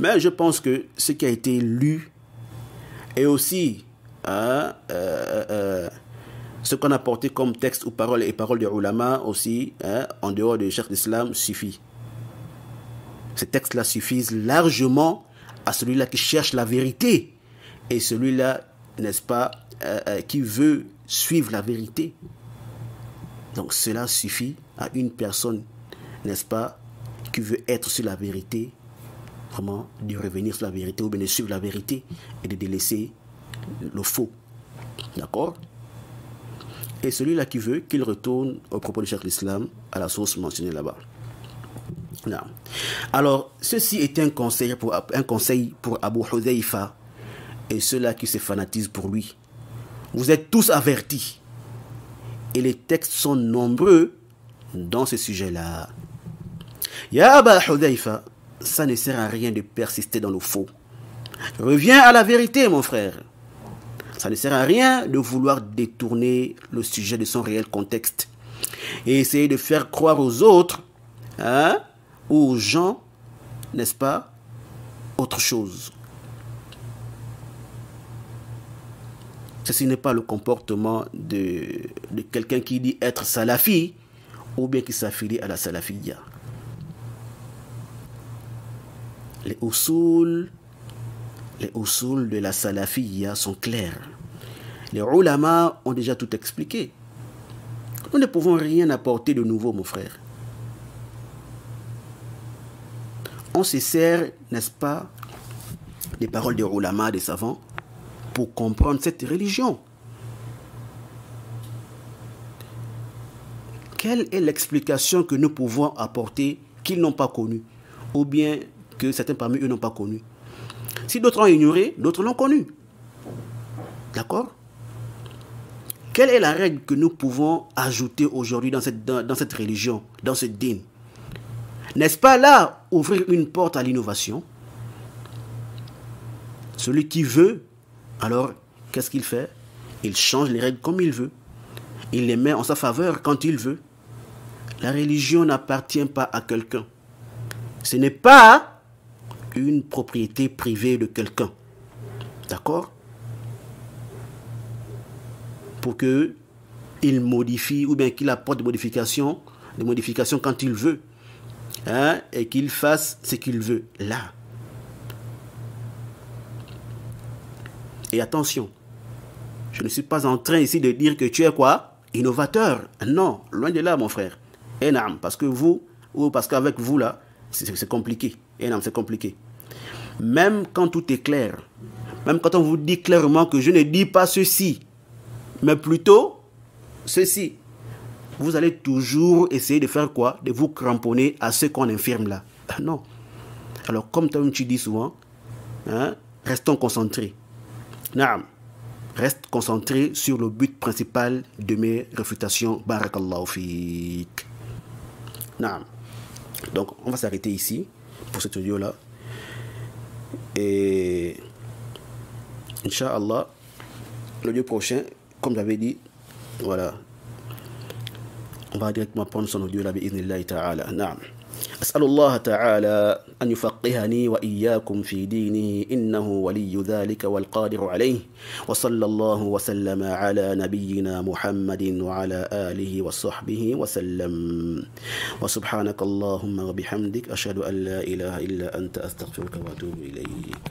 mais je pense que ce qui a été lu et aussi ce qu'on a porté comme texte ou paroles et paroles des ulama aussi, en dehors du cheikh de l'islam, suffit. Ces textes-là suffisent largement à celui-là qui cherche la vérité et celui-là, n'est-ce pas, qui veut suivre la vérité. Donc cela suffit à une personne, n'est-ce pas, qui veut être sur la vérité, vraiment de revenir sur la vérité ou bien de suivre la vérité et de délaisser le faux. D'accord? Et celui-là qui veut qu'il retourne au propos du cheikh de l'islam à la source mentionnée là-bas. Non. Alors, ceci est un conseil pour Abu Hudhayfa et ceux-là qui se fanatisent pour lui. Vous êtes tous avertis. Et les textes sont nombreux dans ce sujet-là. Ya Abu Hudhayfa, ça ne sert à rien de persister dans le faux. Reviens à la vérité, mon frère. Ça ne sert à rien de vouloir détourner le sujet de son réel contexte et essayer de faire croire aux autres, ou aux gens, n'est-ce pas, autre chose. Ceci n'est pas le comportement de quelqu'un qui dit être salafi ou bien qui s'affilie à la salafiyya. Les usul de la salafiyya sont clairs. Les ulama ont déjà tout expliqué. Nous ne pouvons rien apporter de nouveau, mon frère. On se sert, n'est-ce pas, des paroles des ulama, des savants, pour comprendre cette religion. Quelle est l'explication que nous pouvons apporter qu'ils n'ont pas connue, ou bien que certains parmi eux n'ont pas connue? Si d'autres ont ignoré, d'autres l'ont connue. D'accord? Quelle est la règle que nous pouvons ajouter aujourd'hui dans cette religion, dans ce din? N'est-ce pas là ouvrir une porte à l'innovation? Celui qui veut, alors qu'est-ce qu'il fait? Il change les règles comme il veut. Il les met en sa faveur quand il veut. La religion n'appartient pas à quelqu'un. Ce n'est pas une propriété privée de quelqu'un. D'accord? Pour qu'il modifie ou bien qu'il apporte des modifications quand il veut. Et qu'il fasse ce qu'il veut là. Et attention, je ne suis pas en train ici de dire que tu es quoi? Innovateur. Non, loin de là, mon frère. Énorme, parce que vous, ou parce qu'avec vous là, c'est compliqué. Énorme, c'est compliqué. Même quand tout est clair, même quand on vous dit clairement que je ne dis pas ceci, mais plutôt ceci. vous allez toujours essayer de faire quoi? De vous cramponner à ce qu'on infirme là. Non. Alors, comme tu dis souvent, hein, restons concentrés. Naam. Reste concentré sur le but principal de mes réfutations. Barakallahu fiik. Naam. Donc, on va s'arrêter ici pour cette audio là. Et Inch'Allah, l'audio prochain, comme j'avais dit, voilà, on va directement prendre son audio là, bi'idhnillahi ta'ala. Naam. أسأل الله تعالى أن يفقهني وإياكم في دينه إنه ولي ذلك والقادر عليه وصلى الله وسلم على نبينا محمد وعلى آله وصحبه وسلم وسبحانك اللهم وبحمدك أشهد أن لا إله إلا أنت أستغفرك وأتوب إليك